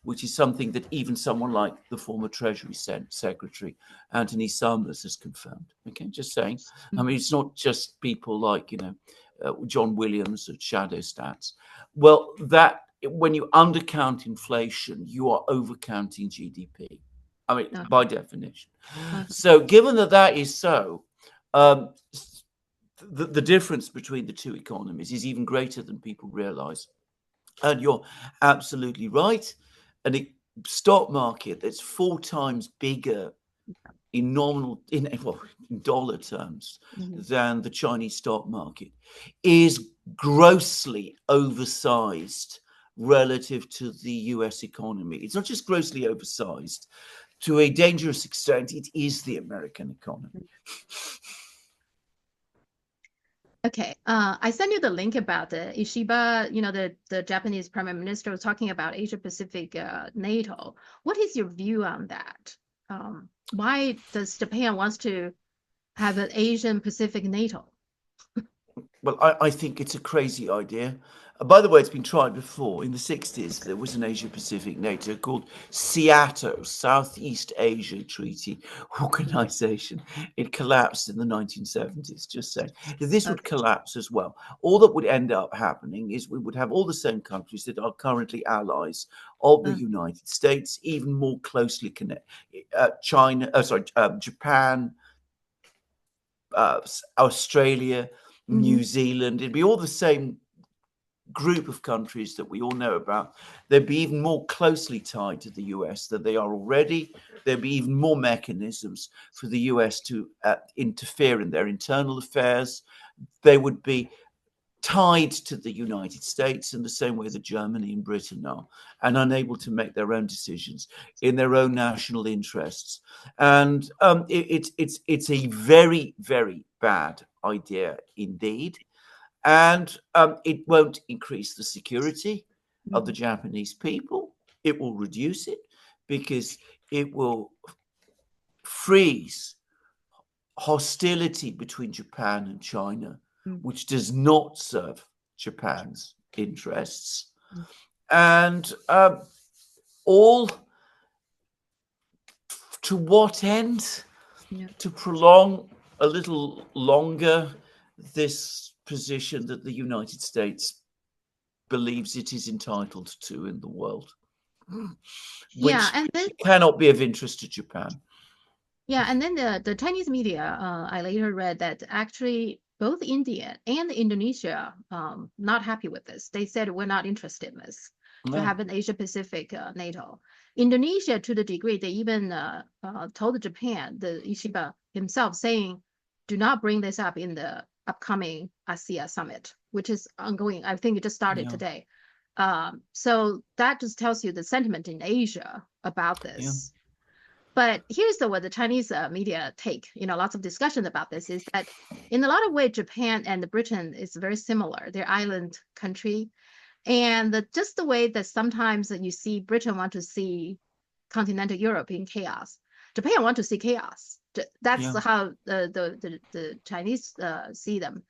which is something that even someone like the former Treasury Secretary, Anthony Summers, has confirmed. Okay, just saying. I mean, it's not just people like, John Williams at Shadow Stats. Well, that when you undercount inflation, you are overcounting GDP. I mean, by definition. So given that is so, the difference between the two economies is even greater than people realize. And you're absolutely right. And a stock market that's 4 times bigger in dollar terms than the Chinese stock market is grossly oversized relative to the US economy. It's not just grossly oversized. To a dangerous extent, it is the American economy. Okay, I sent you the link about the Ishiba, the Japanese Prime Minister was talking about Asia Pacific NATO. What is your view on that? Why does Japan wants to have an Asian Pacific NATO? Well, I think it's a crazy idea. By the way, it's been tried before. In the 60s, there was an Asia-Pacific NATO called SEATO, Southeast Asia Treaty Organization. It collapsed in the 1970s, just saying. This would collapse as well. All that would end up happening is we would have all the same countries that are currently allies of the United States, even more closely connected. Japan, Australia, New Zealand. It'd be all the same group of countries that we all know about. They'd be even more closely tied to the US than they are already. There'd be even more mechanisms for the US to interfere in their internal affairs. They would be tied to the United States in the same way that Germany and Britain are, and unable to make their own decisions in their own national interests. And it's a very, very bad idea indeed. And it won't increase the security of the Japanese people. It will reduce it because it will freeze hostility between Japan and China, which does not serve Japan's interests. And all to what end? To prolong a little longer this position that the United States believes it is entitled to in the world, which and then cannot be of interest to Japan. and then the Chinese media, I later read that actually both India and Indonesia not happy with this. They said we're not interested in this to have an Asia Pacific NATO. Indonesia, to the degree they even told Japan, the Ishiba himself, saying, do not bring this up in the upcoming ASEA Summit, which is ongoing. I think it just started today. So that just tells you the sentiment in Asia about this. But here's what the Chinese media take, lots of discussion about this, is that in a lot of ways, Japan and Britain is very similar. They're island country. And just the way that sometimes you see Britain want to see continental Europe in chaos, Japan want to see chaos. That's how the Chinese see them.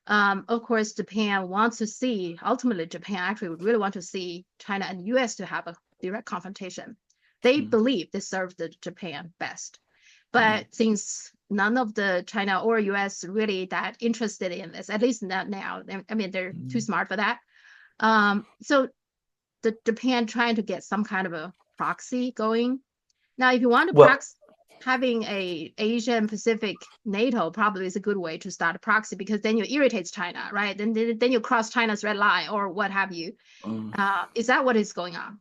Of course, Japan wants to see, ultimately, Japan actually would really want to see China and US to have a direct confrontation. They believe they serve the Japan best. But since none of the China or US really that interested in this, at least not now, I mean, they're too smart for that. So the Japan trying to get some kind of a proxy going. Now, if you want to having a Asian Pacific NATO probably is a good way to start a proxy, because then you irritate China, right? Then you cross China's red line or what have you. Is that what is going on?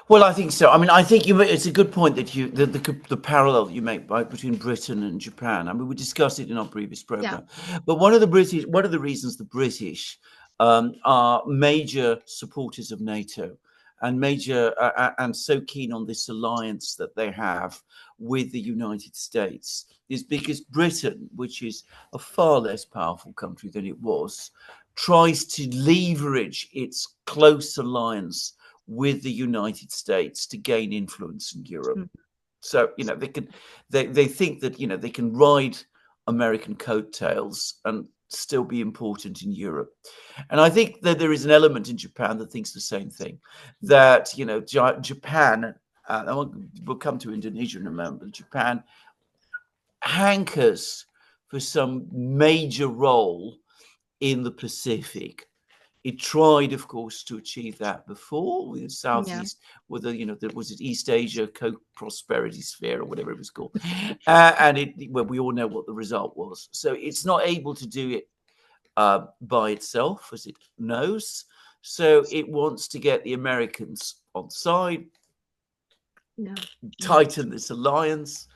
Well, I think so. I mean, I think it's a good point that the parallel that you make between Britain and Japan. I mean, we discussed it in our previous program. But one of the reasons the British are major supporters of NATO and and so keen on this alliance that they have with the United States is because Britain, which is a far less powerful country than it was, tries to leverage its close alliance with the United States to gain influence in Europe. So, they think that, they can ride American coattails and still be important in Europe. And I think that there is an element in Japan that thinks the same thing, that, Japan, and we'll come to Indonesia in a moment, but Japan hankers for some major role in the Pacific. It tried, of course, to achieve that before with Southeast, with was it East Asia Co-Prosperity Sphere or whatever it was called, and we all know what the result was. So it's not able to do it by itself, as it knows. So it wants to get the Americans on side, tighten this alliance.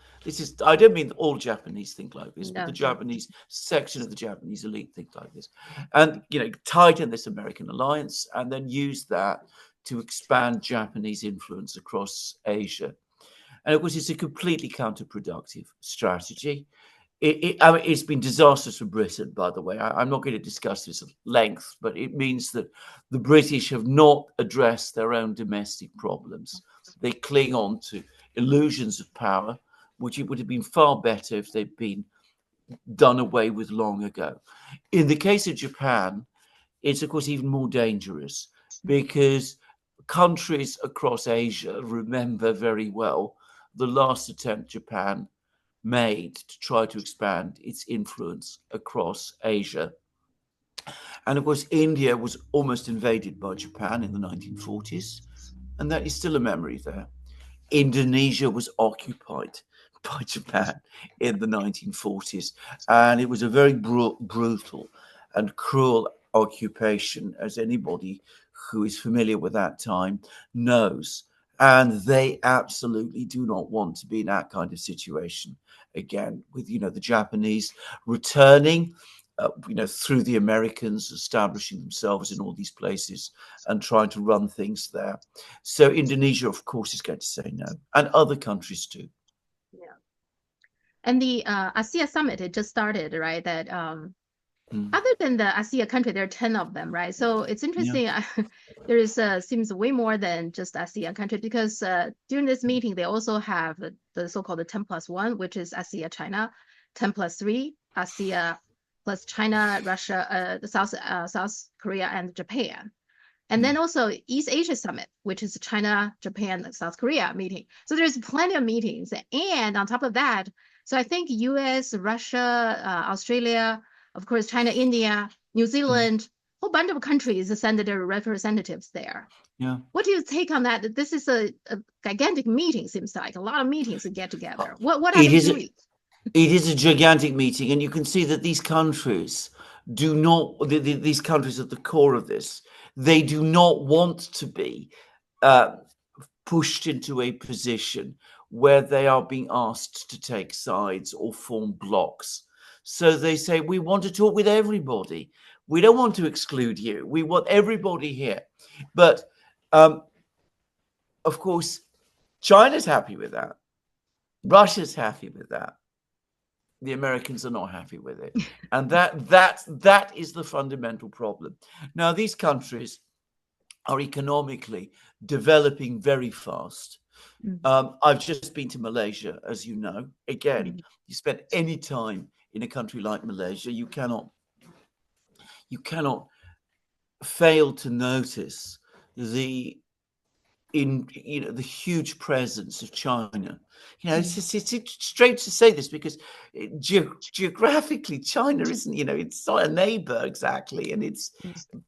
I don't mean all Japanese think like this, but the Japanese section of the Japanese elite think like this. And, tighten this American alliance and then use that to expand Japanese influence across Asia. And of course, it's a completely counterproductive strategy. It's been disastrous for Britain, by the way. I'm not going to discuss this at length, but it means that the British have not addressed their own domestic problems. They cling on to illusions of power, which it would have been far better if they'd been done away with long ago. In the case of Japan, it's, of course, even more dangerous because countries across Asia remember very well the last attempt Japan made to try to expand its influence across Asia. And, of course, India was almost invaded by Japan in the 1940s, and that is still a memory there. Indonesia was occupied by Japan in the 1940s, and it was a very brutal and cruel occupation, as anybody who is familiar with that time knows. And they absolutely do not want to be in that kind of situation again, with the Japanese returning through the Americans, establishing themselves in all these places and trying to run things there. So Indonesia, of course, is going to say no, and other countries too. And the ASEA Summit, it just started, right? That other than the ASEA country, there are 10 of them, right? So it's interesting. There is seems way more than just ASEA country, because during this meeting, they also have the so-called 10+1, which is ASEA China, 10+3, ASEA plus China, Russia, South Korea, and Japan. And then also East Asia Summit, which is China, Japan, and South Korea meeting. So there's plenty of meetings. And on top of that, So I think US, Russia, Australia, of course, China, India, New Zealand, whole bunch of countries send their representatives there. Yeah. What do you take on that? This is a gigantic meeting, seems like a lot of meetings to get together. What are It they is. doing? It is a gigantic meeting, and you can see that these countries do not. These countries at the core of this, they do not want to be pushed into a position where they are being asked to take sides or form blocks. So they say, we want to talk with everybody. We don't want to exclude you. We want everybody here. But of course, China's happy with that. Russia's happy with that. The Americans are not happy with it. And that is the fundamental problem. Now, these countries are economically developing very fast. I've just been to Malaysia, as you know. Again, you spend any time in a country like Malaysia, you cannot fail to notice the the huge presence of China. It's strange to say this because geographically China isn't, it's not a neighbor exactly, and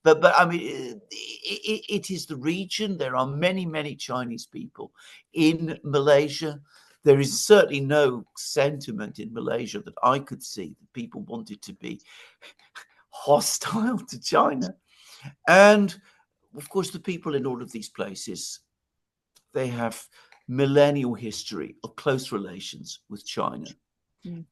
but I mean it is the region. There are many Chinese people in Malaysia. There is certainly no sentiment in Malaysia that I could see that people wanted to be hostile to China. And of course, the people in all of these places, they have millennial history of close relations with China,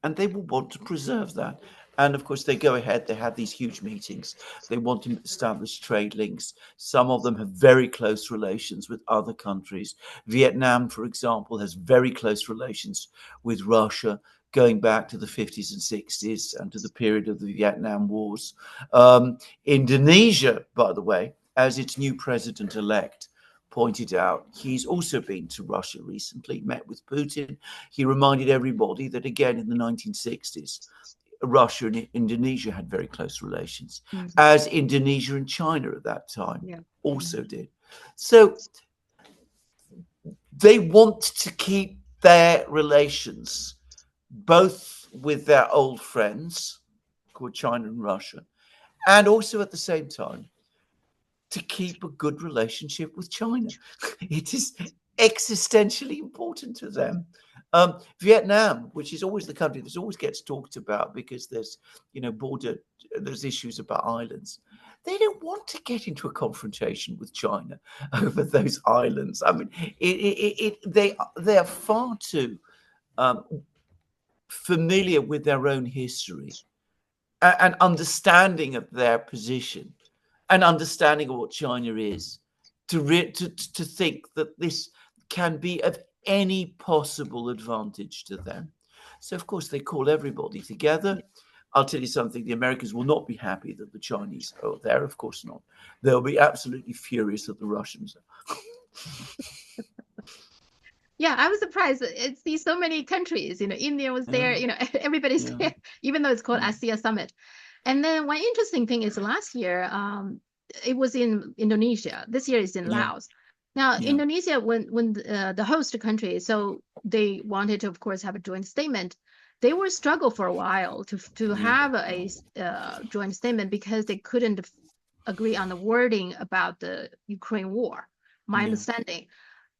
and they will want to preserve that. And of course, they go ahead, they have these huge meetings, they want to establish trade links. Some of them have very close relations with other countries. Vietnam, for example, has very close relations with Russia, going back to the 50s and 60s and to the period of the Vietnam Wars. Indonesia, by the way, as its new president-elect pointed out, he's also been to Russia recently, met with Putin. He reminded everybody that, again, in the 1960s, Russia and Indonesia had very close relations, as Indonesia and China at that time also did. So they want to keep their relations both with their old friends, called China and Russia, and also at the same time to keep a good relationship with China. It is existentially important to them. Vietnam, which is always the country that always gets talked about because there's, there's issues about islands. They don't want to get into a confrontation with China over those islands. I mean, they are far too familiar with their own history and understanding of their position and understanding of what China is to think that this can be of any possible advantage to them. So, of course, they call everybody together. I'll tell you something, the Americans will not be happy that the Chinese are there. Of course not. They'll be absolutely furious that the Russians are. Yeah, I was surprised. It's these so many countries. India was there. Everybody's there, even though it's called ASEA Summit. And then one interesting thing is last year, it was in Indonesia. This year is in Laos. Now, Indonesia, when the host country, so they wanted to, of course, have a joint statement. They were struggle for a while to have a joint statement because they couldn't agree on the wording about the Ukraine war. My understanding.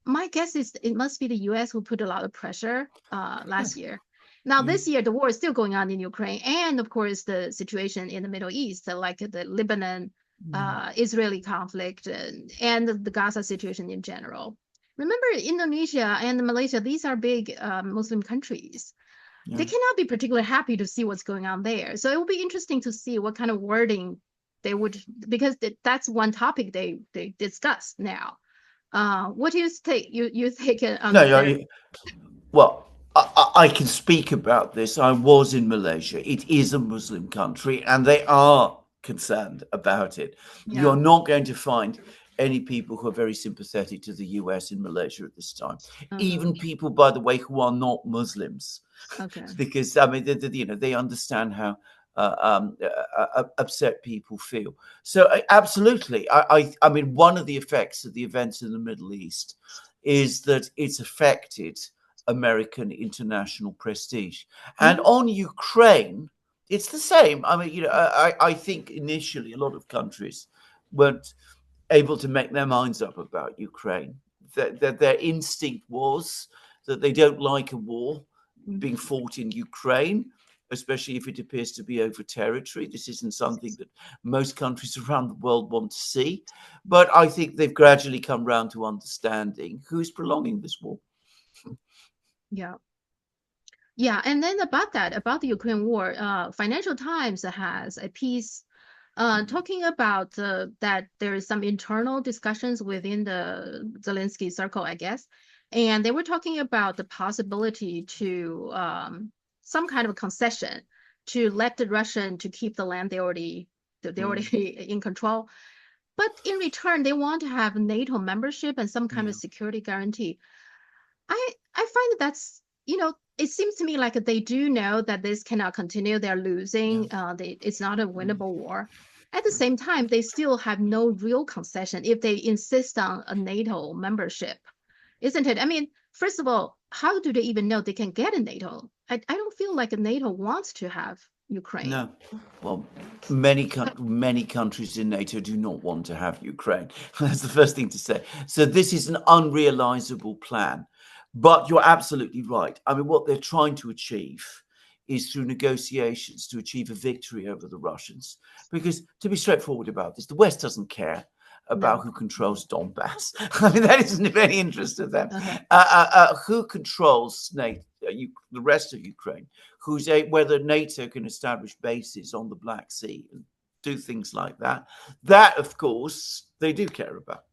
My guess is it must be the U.S. who put a lot of pressure last year. Now, this year, the war is still going on in Ukraine. And, of course, the situation in the Middle East, like the Lebanon, Israeli conflict, and the Gaza situation in general. Remember, Indonesia and Malaysia, these are big Muslim countries. They cannot be particularly happy to see what's going on there. So it will be interesting to see what kind of wording they would, because that's one topic they discuss now. What do you think? You take it on well, I can speak about this. I was in Malaysia. It is a Muslim country, and they are concerned about it. You're not going to find any people who are very sympathetic to the US in Malaysia at this time. Even people, by the way, who are not Muslims, because I mean, they understand how upset people feel. So absolutely, I mean, one of the effects of the events in the Middle East is that it's affected American international prestige. And on Ukraine, it's the same. I mean, I think initially a lot of countries weren't able to make their minds up about Ukraine. That their instinct was that they don't like a war being fought in Ukraine, especially if it appears to be over territory. This isn't something that most countries around the world want to see. But I think they've gradually come round to understanding who's prolonging this war. Yeah. Yeah, and then about the Ukraine war, Financial Times has a piece talking about that there is some internal discussions within the Zelensky circle, I guess, and they were talking about the possibility to some kind of concession to let the Russian to keep the land they already in control, but in return they want to have NATO membership and some kind of security guarantee. I find that's, it seems to me like they do know that this cannot continue. They're losing. It's not a winnable war. At the same time, they still have no real concession if they insist on a NATO membership, isn't it? I mean, first of all, how do they even know they can get a NATO? I don't feel like NATO wants to have Ukraine. No. Well, many countries in NATO do not want to have Ukraine. That's the first thing to say. So this is an unrealizable plan. But you're absolutely right. I mean, what they're trying to achieve is through negotiations to achieve a victory over the Russians. Because to be straightforward about this, the West doesn't care about who controls Donbass. I mean, that isn't of any interest to them. Who controls NATO, the rest of Ukraine? Whether NATO can establish bases on the Black Sea and do things like that. That, of course, they do care about.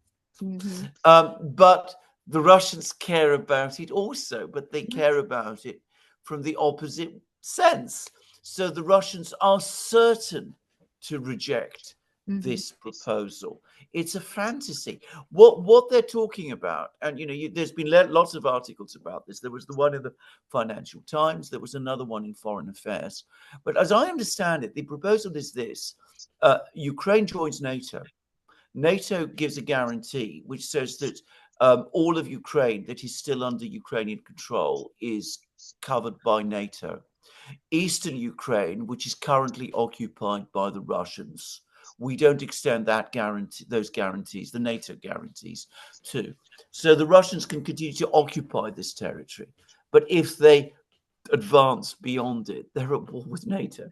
But the Russians care about it also, but they care about it from the opposite sense. So the Russians are certain to reject this proposal. It's a fantasy. What they're talking about, and there's been lots of articles about this. There was the one in the Financial Times. There was another one in Foreign Affairs. But as I understand it, the proposal is this: Ukraine joins NATO. NATO gives a guarantee which says that all of Ukraine that is still under Ukrainian control is covered by NATO. Eastern Ukraine, which is currently occupied by the Russians, we don't extend those guarantees, the NATO guarantees, to. So the Russians can continue to occupy this territory. But if they advance beyond it, they're at war with NATO.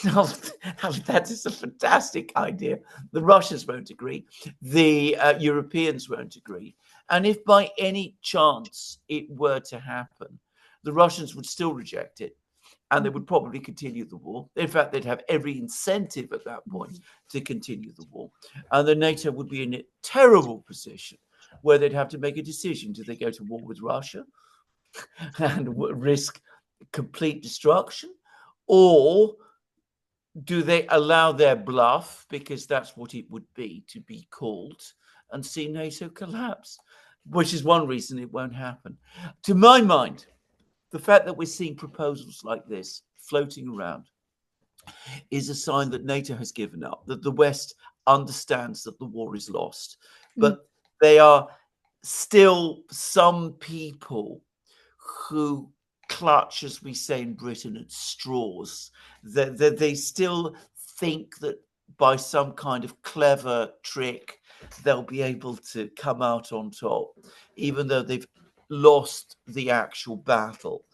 Now, that is a fantastic idea. The Russians won't agree. The Europeans won't agree. And if by any chance it were to happen, the Russians would still reject it. And they would probably continue the war. In fact, they'd have every incentive at that point to continue the war. And the NATO would be in a terrible position where they'd have to make a decision. Do they go to war with Russia and risk complete destruction? Or do they allow their bluff, because that's what it would be, to be called, and see NATO collapse? Which is one reason it won't happen. To my mind, the fact that we're seeing proposals like this floating around is a sign that NATO has given up, that the West understands that the war is lost. But there are still some people who clutch, as we say in Britain, at straws. That they still think that by some kind of clever trick, they'll be able to come out on top, even though they've lost the actual battle.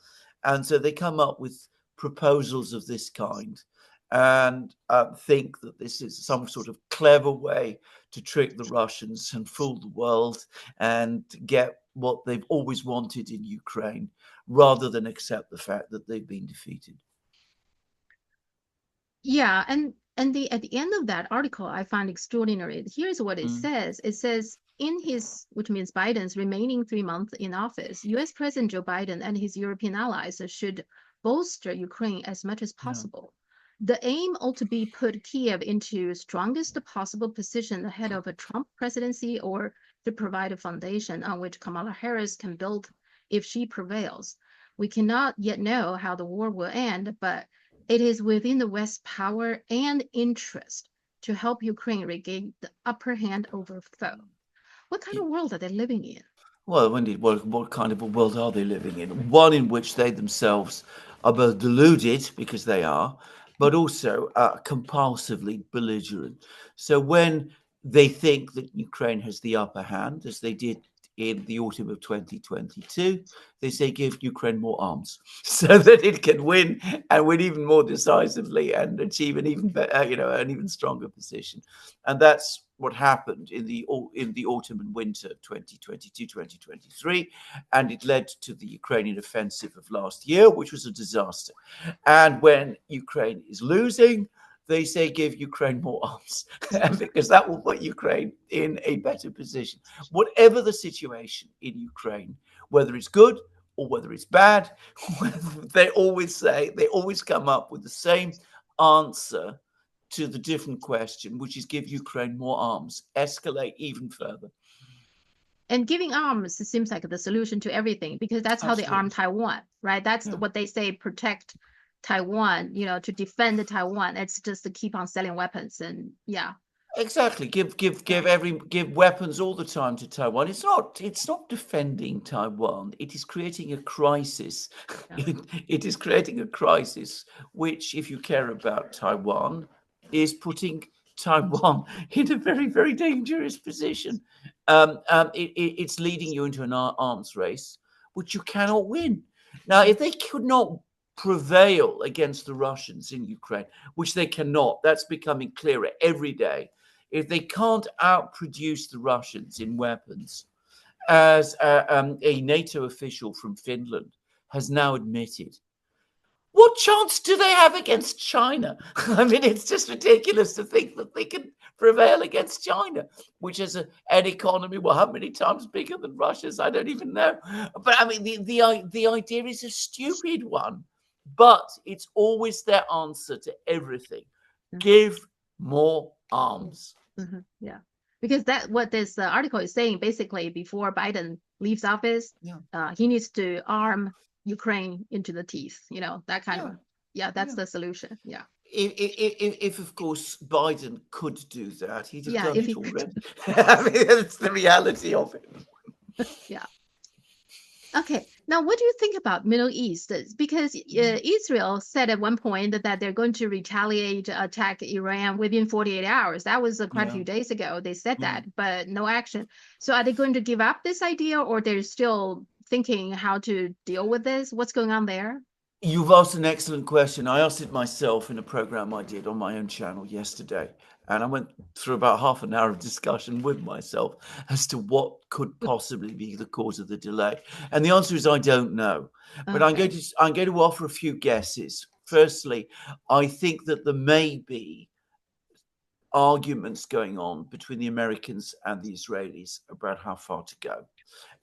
And so they come up with proposals of this kind and think that this is some sort of clever way to trick the Russians and fool the world and get what they've always wanted in Ukraine, rather than accept the fact that they've been defeated. Yeah, and at the end of that article, I find extraordinary. Here's what it says. It says, in his, which means Biden's remaining 3 months in office, U.S. President Joe Biden and his European allies should bolster Ukraine as much as possible. The aim ought to be put Kiev into strongest possible position ahead of a Trump presidency, or to provide a foundation on which Kamala Harris can build if she prevails. We cannot yet know how the war will end, but it is within the West's power and interest to help Ukraine regain the upper hand over foe. What kind of world are they living in? Well, indeed, what kind of a world are they living in? One in which they themselves are both deluded, because they are, but also compulsively belligerent. So when they think that Ukraine has the upper hand, as they did in the autumn of 2022, they say give Ukraine more arms so that it can win, and win even more decisively, and achieve an even better, an even stronger position. And that's what happened in the autumn and winter of 2022-2023, and it led to the Ukrainian offensive of last year, which was a disaster. And when Ukraine is losing, they say give Ukraine more arms because that will put Ukraine in a better position. Whatever the situation in Ukraine, whether it's good or whether it's bad, they always come up with the same answer to the different question, which is give Ukraine more arms, escalate even further. And giving arms seems like the solution to everything, because that's how they arm Taiwan, right? That's what they say, protect Taiwan, to defend Taiwan. It's just to keep on selling weapons, and Exactly. Give weapons all the time to Taiwan. It's not defending Taiwan. It is creating a crisis. It is creating a crisis which, if you care about Taiwan, is putting Taiwan in a very, very dangerous position. It's leading you into an arms race, which you cannot win. Now, if they could not prevail against the Russians in Ukraine, which they cannot, that's becoming clearer every day. If they can't outproduce the Russians in weapons, as a NATO official from Finland has now admitted, what chance do they have against China? I mean, it's just ridiculous to think that they can prevail against China, which is an economy, well, how many times bigger than Russia's? I don't even know. But I mean, the idea is a stupid one, but it's always their answer to everything. Give more arms. Yeah, because that's what this article is saying. Basically, before Biden leaves office, he needs to arm Ukraine into the teeth. That kind of. That's the solution. Yeah. If of course Biden could do that, he'd have done if it already. I mean, that's the reality of it. Yeah. Okay, now what do you think about Middle East? Because Israel said at one point that they're going to retaliate, attack Iran within 48 hours. That was quite a few days ago. They said that, but no action. So are they going to give up this idea, or they're still thinking how to deal with this? What's going on there? You've asked an excellent question. I asked it myself in a program I did on my own channel yesterday. And I went through about half an hour of discussion with myself as to what could possibly be the cause of the delay. And the answer is I don't know. But I'm going to offer a few guesses. Firstly, I think that there may be arguments going on between the Americans and the Israelis about how far to go.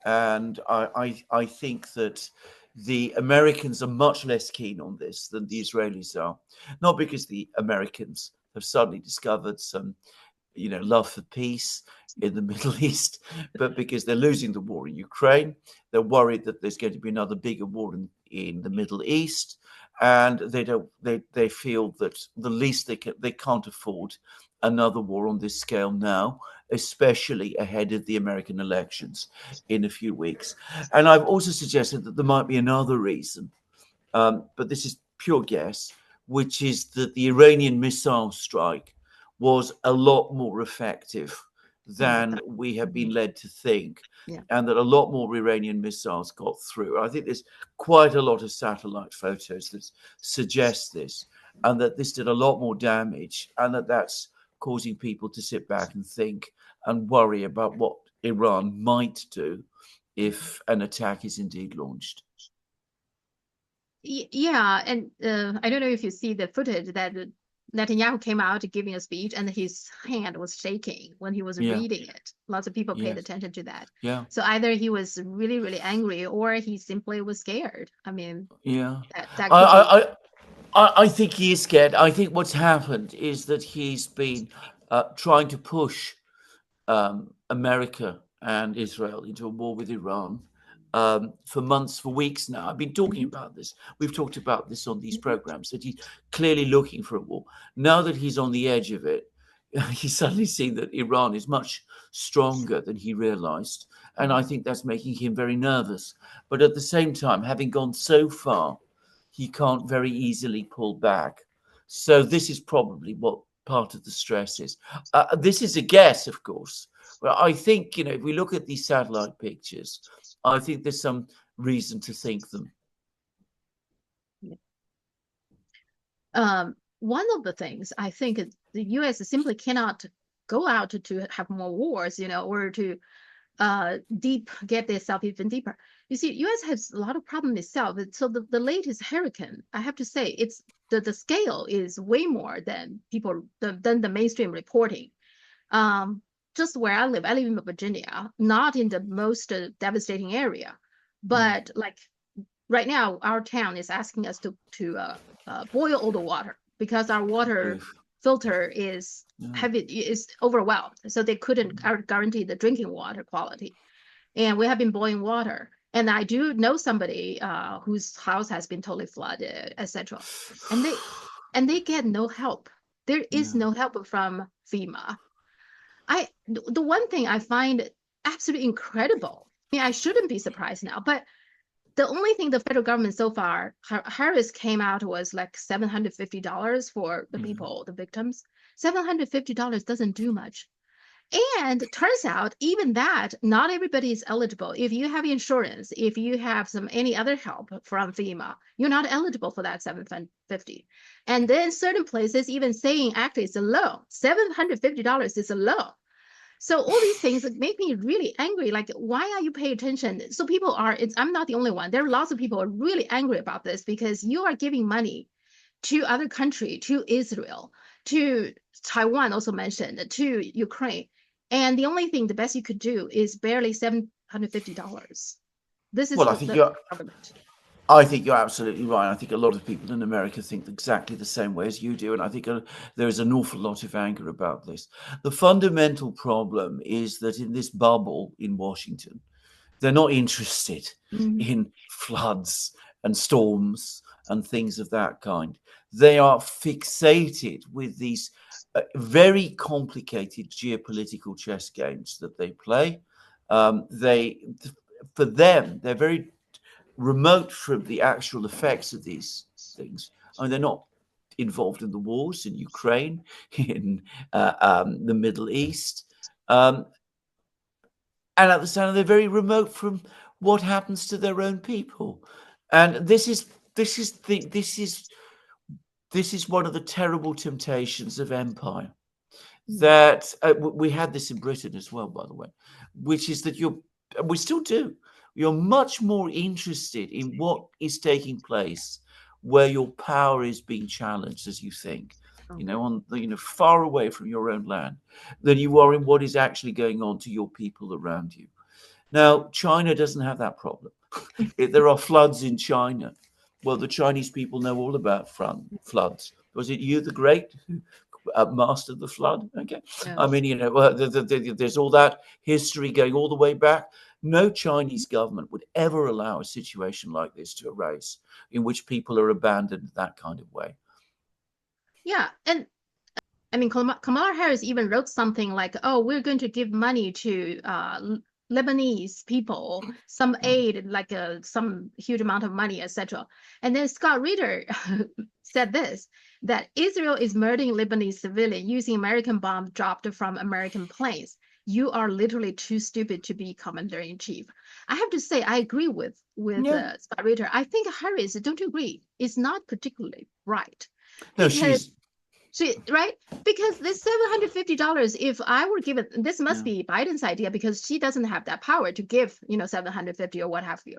And I think that the Americans are much less keen on this than the Israelis are, not because the Americans have suddenly discovered some, love for peace in the Middle East, but because they're losing the war in Ukraine. They're worried that there's going to be another bigger war in the Middle East, and they feel that the least they can't afford another war on this scale now, especially ahead of the American elections in a few weeks. And I've also suggested that there might be another reason, but this is pure guess, which is that the Iranian missile strike was a lot more effective than we have been led to think, and that a lot more Iranian missiles got through. I think there's quite a lot of satellite photos that suggest this, and that this did a lot more damage, and that's causing people to sit back and think and worry about what Iran might do if an attack is indeed launched. Yeah, and I don't know if you see the footage that Netanyahu came out giving a speech, and his hand was shaking when he was reading it. Lots of people paid attention to that. Yeah. So either he was really, really angry, or he simply was scared. I mean, I think he is scared. I think what's happened is that he's been trying to push America and Israel into a war with Iran for months, for weeks now. I've been talking about this. We've talked about this on these programs, that he's clearly looking for a war. Now that he's on the edge of it, he's suddenly seen that Iran is much stronger than he realized. And I think that's making him very nervous. But at the same time, having gone so far, he can't very easily pull back. So this is probably what part of the stress is. This is a guess, of course. But I think, if we look at these satellite pictures, I think there's some reason to think them. One of the things I think the U.S. simply cannot go out to have more wars, or to get themselves even deeper. You see, U.S. has a lot of problems itself. So the latest hurricane, I have to say, it's the scale is way more than than the mainstream reporting. Just where I live in Virginia, not in the most devastating area, but like right now, our town is asking us to boil all the water because our water filter is overwhelmed, so they couldn't guarantee the drinking water quality, and we have been boiling water. And I do know somebody whose house has been totally flooded, etc., and they get no help. There is no help from FEMA. The one thing I find absolutely incredible, I mean, I shouldn't be surprised now, but the only thing the federal government so far, Harris came out, was like $750 for the people, the victims. $750 doesn't do much. And turns out even that, not everybody is eligible. If you have insurance, if you have any other help from FEMA, you're not eligible for that $750. And then certain places even saying actually it's a loan. $750 is a loan. So all these things make me really angry. Like, why are you paying attention? So people I'm not the only one. There are lots of people who are really angry about this because you are giving money to other country, to Israel, to Taiwan, also mentioned, to Ukraine. And the only thing, the best you could do is barely $750. This is the government. I think you're absolutely right. I think a lot of people in America think exactly the same way as you do. And I think there is an awful lot of anger about this. The fundamental problem is that in this bubble in Washington, they're not interested in floods and storms and things of that kind. They are fixated with these very complicated geopolitical chess games that they play. For them, they're very remote from the actual effects of these things. I mean, they're not involved in the wars in Ukraine, in the Middle East, and at the same time, they're very remote from what happens to their own people. And this is one of the terrible temptations of empire. That we had this in Britain as well, by the way, which is that we still do. You're much more interested in what is taking place where your power is being challenged, as you think, far away from your own land, than you are in what is actually going on to your people around you. Now, China doesn't have that problem. There are floods in China. Well, the Chinese people know all about floods. Was it you, the Great, who mastered the flood? Okay. Yeah. I mean, there's all that history going all the way back. No Chinese government would ever allow a situation like this to arise, in which people are abandoned that kind of way. Yeah, and I mean, Kamala Harris even wrote something like, "Oh, we're going to give money to Lebanese people, some aid, like some huge amount of money, etc." And then Scott Ritter said this, that Israel is murdering Lebanese civilians using American bombs dropped from American planes. You are literally too stupid to be commander-in-chief. I have to say, I agree with Scott Ritter. I think Harris, don't you agree, is not particularly right. No, she's right? Because this $750, if I were given, this must be Biden's idea because she doesn't have that power to give, $750 or what have you.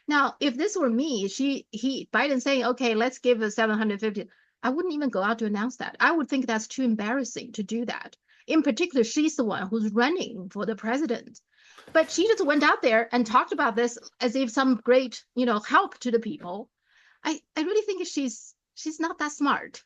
Now, if this were me, Biden saying, okay, let's give a $750, I wouldn't even go out to announce that. I would think that's too embarrassing to do that. In particular, she's the one who's running for the president. But she just went out there and talked about this as if some great, help to the people. I really think she's not that smart.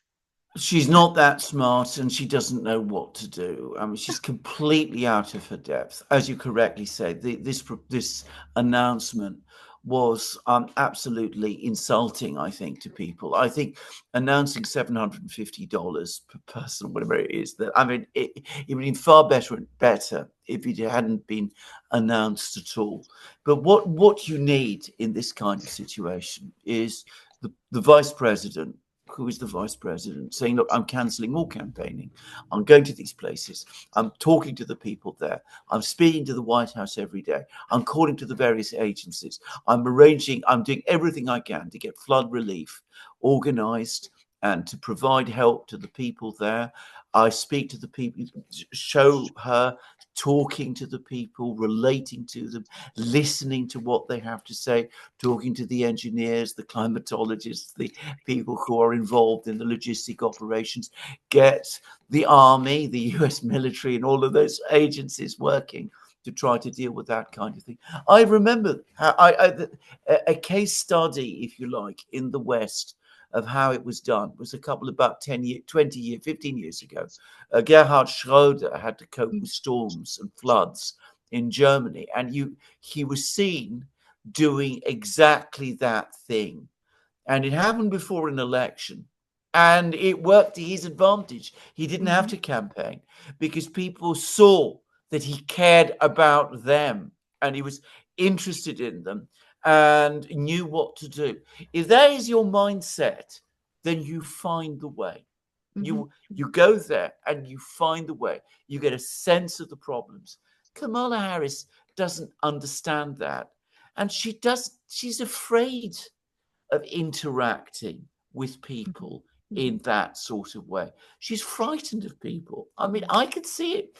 She's not that smart, and she doesn't know what to do. I mean, she's completely out of her depth, as you correctly say. This announcement was absolutely insulting, I think, to people. I think announcing $750 per person, whatever it is, that I mean, it would have been far better if it hadn't been announced at all. But what you need in this kind of situation is the vice president, who is the vice president, saying, look, I'm cancelling all campaigning. I'm going to these places. I'm talking to the people there. I'm speaking to the White House every day. I'm calling to the various agencies. I'm doing everything I can to get flood relief organized and to provide help to the people there. I speak to the people, show her talking to the people, relating to them, listening to what they have to say, talking to the engineers, the climatologists, the people who are involved in the logistic operations, get the army, the US military, and all of those agencies working to try to deal with that kind of thing. I remember a case study, if you like, in the West of how it was done was a couple about 10 years, 20 years, 15 years ago. Gerhard Schroeder had to cope with storms and floods in Germany, and he was seen doing exactly that thing. And it happened before an election, and it worked to his advantage. He didn't have to campaign because people saw that he cared about them and he was interested in them and knew what to do. If that is your mindset, then you find the way. You go there and you find the way. You get a sense of the problems. Kamala Harris doesn't understand that, and she's afraid of interacting with people in that sort of way. She's frightened of people. I mean, I could see it.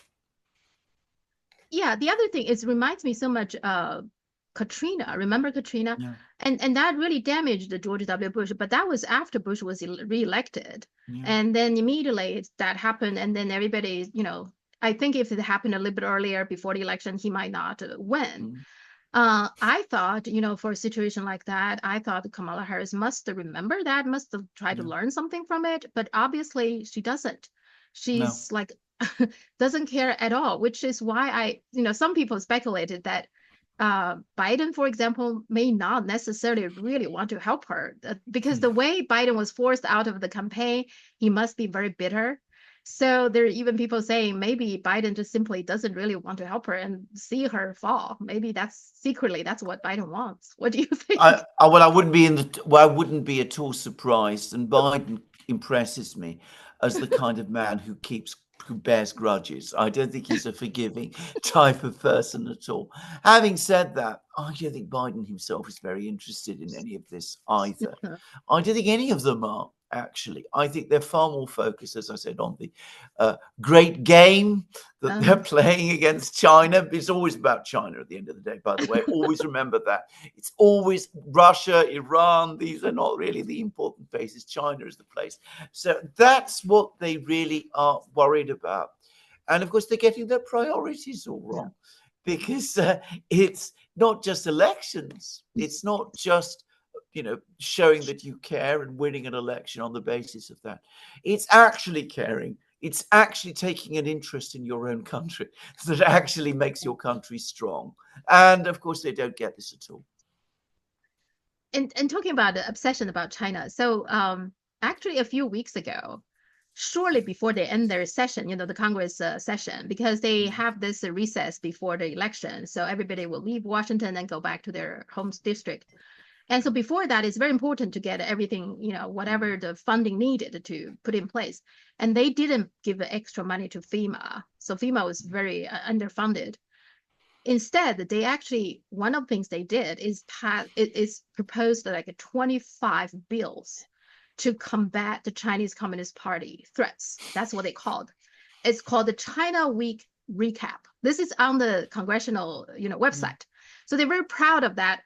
Yeah, the other thing is reminds me so much of Katrina. Remember Katrina? Yeah. And that really damaged George W. Bush, but that was after Bush was reelected. Yeah. And then immediately that happened, and then everybody, I think if it happened a little bit earlier before the election, he might not win. I thought, for a situation like that, I thought Kamala Harris must remember that, must have tried to learn something from it, but obviously she doesn't. She's like, doesn't care at all, which is why some people speculated that Biden, for example, may not necessarily really want to help her because the way Biden was forced out of the campaign, he must be very bitter. So there are even people saying maybe Biden just simply doesn't really want to help her and see her fall. Maybe that's secretly that's what Biden wants. What do you think? I wouldn't be at all surprised. And Biden impresses me as the kind of man who bears grudges. I don't think he's a forgiving type of person at all. Having said that, I don't think Biden himself is very interested in any of this either. I don't think any of them are, actually. I think they're far more focused, as I said, on the great game that they're playing against China. It's always about China at the end of the day, by the way. Always remember that. It's always Russia, Iran. These are not really the important places. China is the place. So that's what they really are worried about. And of course, they're getting their priorities all wrong because it's not just elections. It's not just showing that you care and winning an election on the basis of that. It's actually caring. It's actually taking an interest in your own country that actually makes your country strong. And of course, they don't get this at all. And talking about the obsession about China. So actually a few weeks ago, shortly before they end their session, the Congress session, because they have this recess before the election. So everybody will leave Washington and go back to their home district. And so before that, it's very important to get everything, whatever the funding needed to put in place. And they didn't give extra money to FEMA. So FEMA was very underfunded. Instead, they actually, one of the things they did is proposed like 25 bills to combat the Chinese Communist Party threats. That's what they called. It's called the China Week Recap. This is on the congressional, website. So they're very proud of that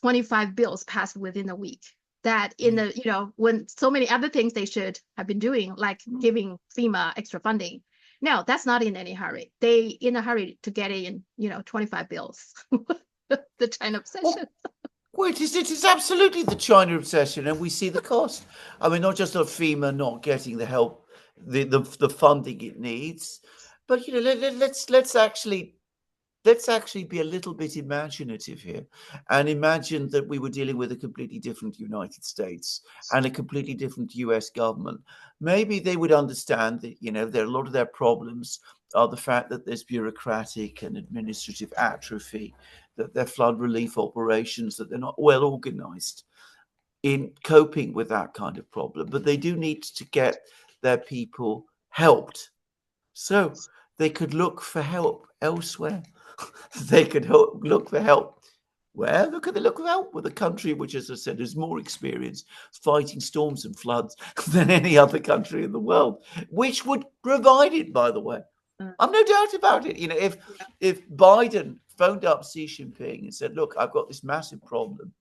25 bills passed within a week. That in the, when so many other things they should have been doing, like giving FEMA extra funding. No, that's not in any hurry. They in a hurry to get in, 25 bills. The China obsession. Well, it is absolutely the China obsession, and we see the cost. I mean, not just of FEMA not getting the help, the funding it needs, but let's actually let's actually be a little bit imaginative here and imagine that we were dealing with a completely different United States and a completely different US government. Maybe they would understand that, a lot of their problems are the fact that there's bureaucratic and administrative atrophy, that their flood relief operations, that they're not well organized in coping with that kind of problem. But they do need to get their people helped. So they could look for help elsewhere. They could look for help. Where look at the look for help with a country which, as I said, is more experienced fighting storms and floods than any other country in the world, which would provide it, by the way. I've no doubt about it. If Biden phoned up Xi Jinping and said, "Look, I've got this massive problem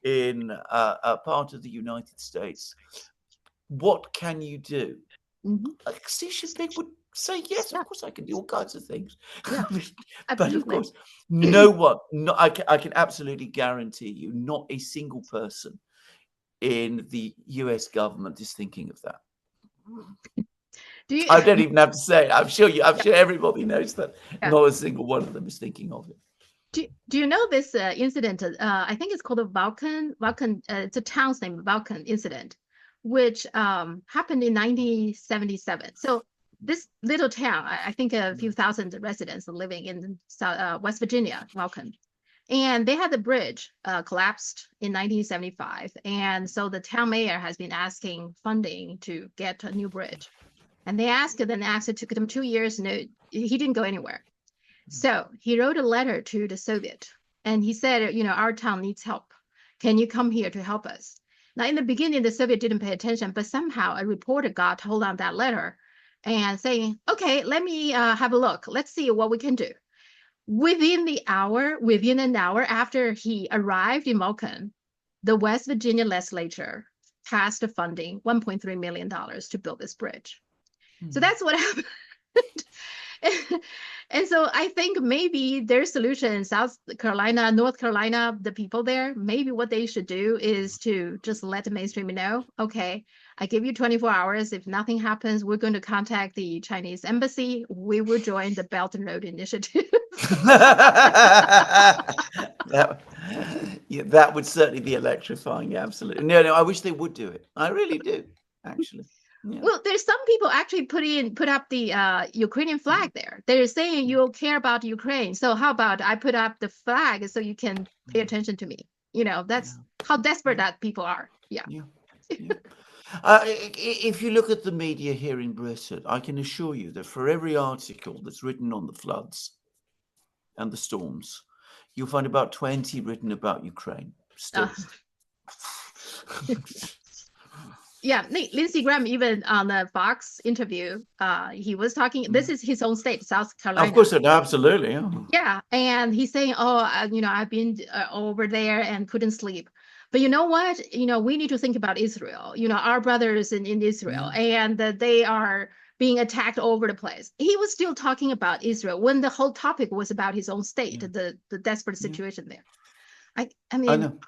in a part of the United States. What can you do?" Xi Jinping would say, "Yes, of course I can do all kinds of things." Yeah, but of course, no one. I can absolutely guarantee you, not a single person in the U.S. government is thinking of that. I don't even have to say it. I'm sure everybody knows that. Not a single one of them is thinking of it. Do you know this incident? I think it's called the Vulcan. It's a town's name, Vulcan incident, which happened in 1977. So this little town, I think a few thousand residents living in West Virginia, Vulcan. And they had the bridge collapsed in 1975. And so the town mayor has been asking funding to get a new bridge. And they asked, it took them 2 years. No, he didn't go anywhere. So he wrote a letter to the Soviet. And he said, our town needs help. Can you come here to help us? Now, in the beginning, the Soviet didn't pay attention, but somehow a reporter got hold on that letter and saying, okay, let me have a look. Let's see what we can do. Within an hour after he arrived in Vulcan, the West Virginia legislature passed the funding, $1.3 million to build this bridge. So that's what happened. And so I think maybe their solution in South Carolina, North Carolina, the people there, maybe what they should do is to just let the mainstream know, okay, I give you 24 hours. If nothing happens, we're going to contact the Chinese embassy. We will join the Belt and Road Initiative. That would certainly be electrifying. Yeah, absolutely. No, I wish they would do it. I really do, actually. Yeah. Well, there's some people actually put up the Ukrainian flag there. They're saying you care about Ukraine. So how about I put up the flag so you can pay attention to me? That's how desperate that people are. Yeah. If you look at the media here in Britain, I can assure you that for every article that's written on the floods and the storms, you'll find about 20 written about Ukraine still. Yeah, Lindsey Graham, even on the Fox interview, he was talking, this is his own state, South Carolina. Of course, absolutely. Yeah, and he's saying, I've been over there and couldn't sleep. But you know what? We need to think about Israel, our brothers in Israel, and that they are being attacked all over the place. He was still talking about Israel when the whole topic was about his own state, the desperate situation there. I mean, I know.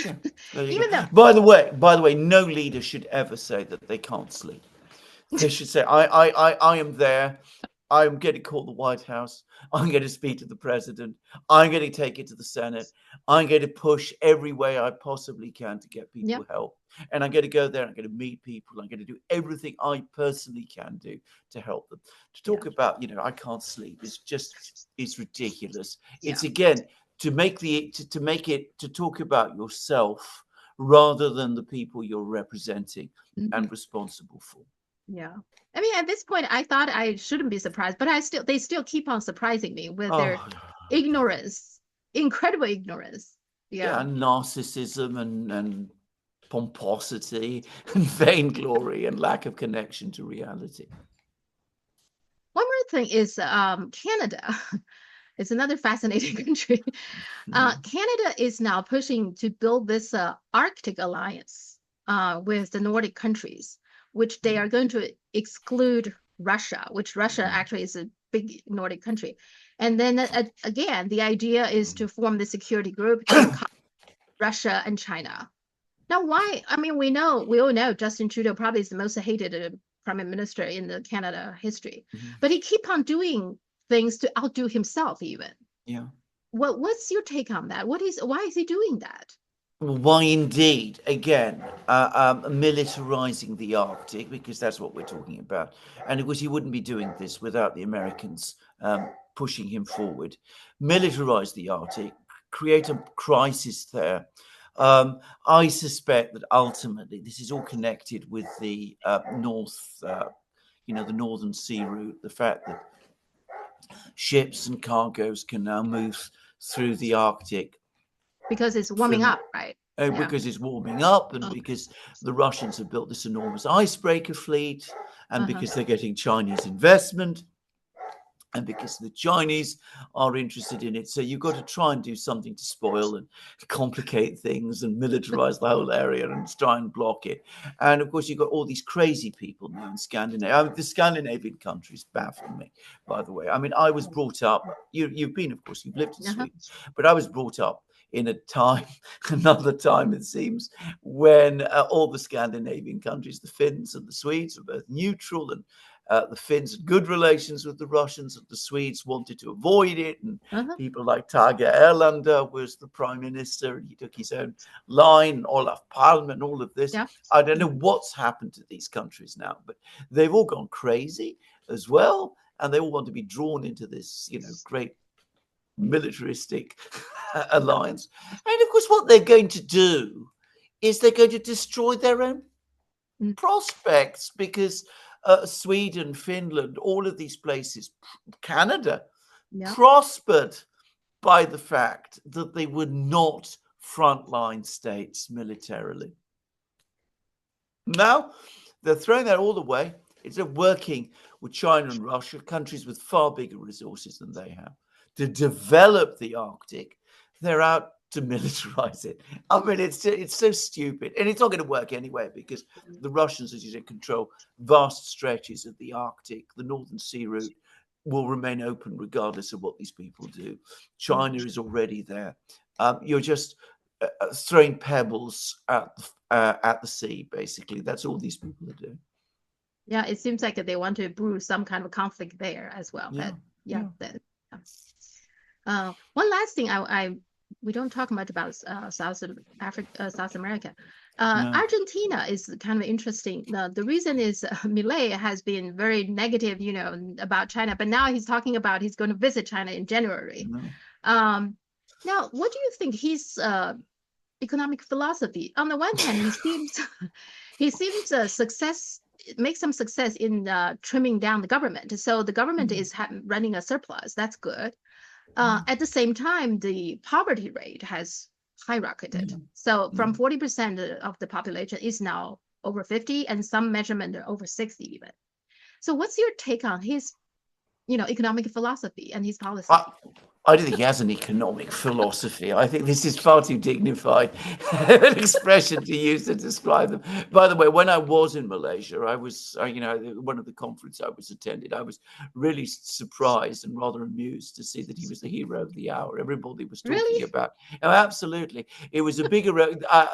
Yeah, even though, by the way, no leader should ever say that they can't sleep. They should say, I am there. I'm going to call the White House. I'm going to speak to the president. I'm going to take it to the Senate. I'm going to push every way I possibly can to get people help. And I'm going to go there. I'm going to meet people. I'm going to do everything I personally can do to help them. To talk about, I can't sleep. It's ridiculous. It's again, to talk about yourself rather than the people you're representing and responsible for. Yeah. I mean, at this point, I thought I shouldn't be surprised, but they still keep on surprising me with their ignorance, incredible ignorance. Yeah, and narcissism and pomposity and vainglory and lack of connection to reality. One more thing is Canada. It's another fascinating country. Canada is now pushing to build this Arctic alliance with the Nordic countries, which they are going to exclude Russia, which Russia actually is a big Nordic country. And then again, the idea is to form the security group to Russia and China. Now, why? I mean, we all know Justin Trudeau probably is the most hated prime minister in the Canada history, but he keep on doing things to outdo himself even. Yeah. What's your take on that? Why is he doing that? Why indeed? Again, militarizing the Arctic, because that's what we're talking about. And of course, he wouldn't be doing this without the Americans pushing him forward. Militarize the Arctic, create a crisis there. I suspect that ultimately this is all connected with the the Northern Sea route, the fact that ships and cargoes can now move through the Arctic Because it's warming from up, right? because it's warming up, and because the Russians have built this enormous icebreaker fleet, and because they're getting Chinese investment, and because the Chinese are interested in it. So you've got to try and do something to spoil and complicate things and militarize the whole area and try and block it. And of course, you've got all these crazy people now in Scandinavia. I mean, the Scandinavian countries baffle me, by the way. I mean, I was brought up, you've been, of course, you've lived in Sweden, but I was brought up in a time, another time it seems, when all the Scandinavian countries, the Finns and the Swedes, were both neutral, and the Finns had good relations with the Russians, and the Swedes wanted to avoid it. And people like Tage Erlander was the prime minister, and he took his own line, Olaf Palme, and all of this. Yeah. I don't know what's happened to these countries now, but they've all gone crazy as well, and they all want to be drawn into this, great militaristic alliance. And of course, what they're going to do is they're going to destroy their own prospects, because Sweden, Finland, all of these places, Canada, prospered by the fact that they were not frontline states militarily. Now they're throwing that all away. It's working with China and Russia, countries with far bigger resources than they have, to develop the Arctic. They're out to militarize it. I mean, it's so stupid, and it's not going to work anyway, because the Russians, as you said, control vast stretches of the Arctic. The Northern Sea route will remain open regardless of what these people do. China is already there. You're just throwing pebbles at the sea, basically. That's all these people are doing. Yeah, it seems like they want to brew some kind of conflict there as well. One last thing, we don't talk much about South America. Argentina is kind of interesting. The reason is Milei has been very negative, about China, but now he's talking about he's going to visit China in January. Now, what do you think his economic philosophy? On the one hand, he seems make some success in trimming down the government. So the government is running a surplus. That's good. At the same time, the poverty rate has skyrocketed. So from 40% of the population is now over 50, and some measurement are over 60 even. So what's your take on his, economic philosophy and his policy? I don't think he has an economic philosophy. I think this is far too dignified an expression to use to describe them. By the way, when I was in Malaysia, I was, one of the conferences I was attended, I was really surprised and rather amused to see that he was the hero of the hour. Everybody was talking about. Oh, absolutely. It was a bigger.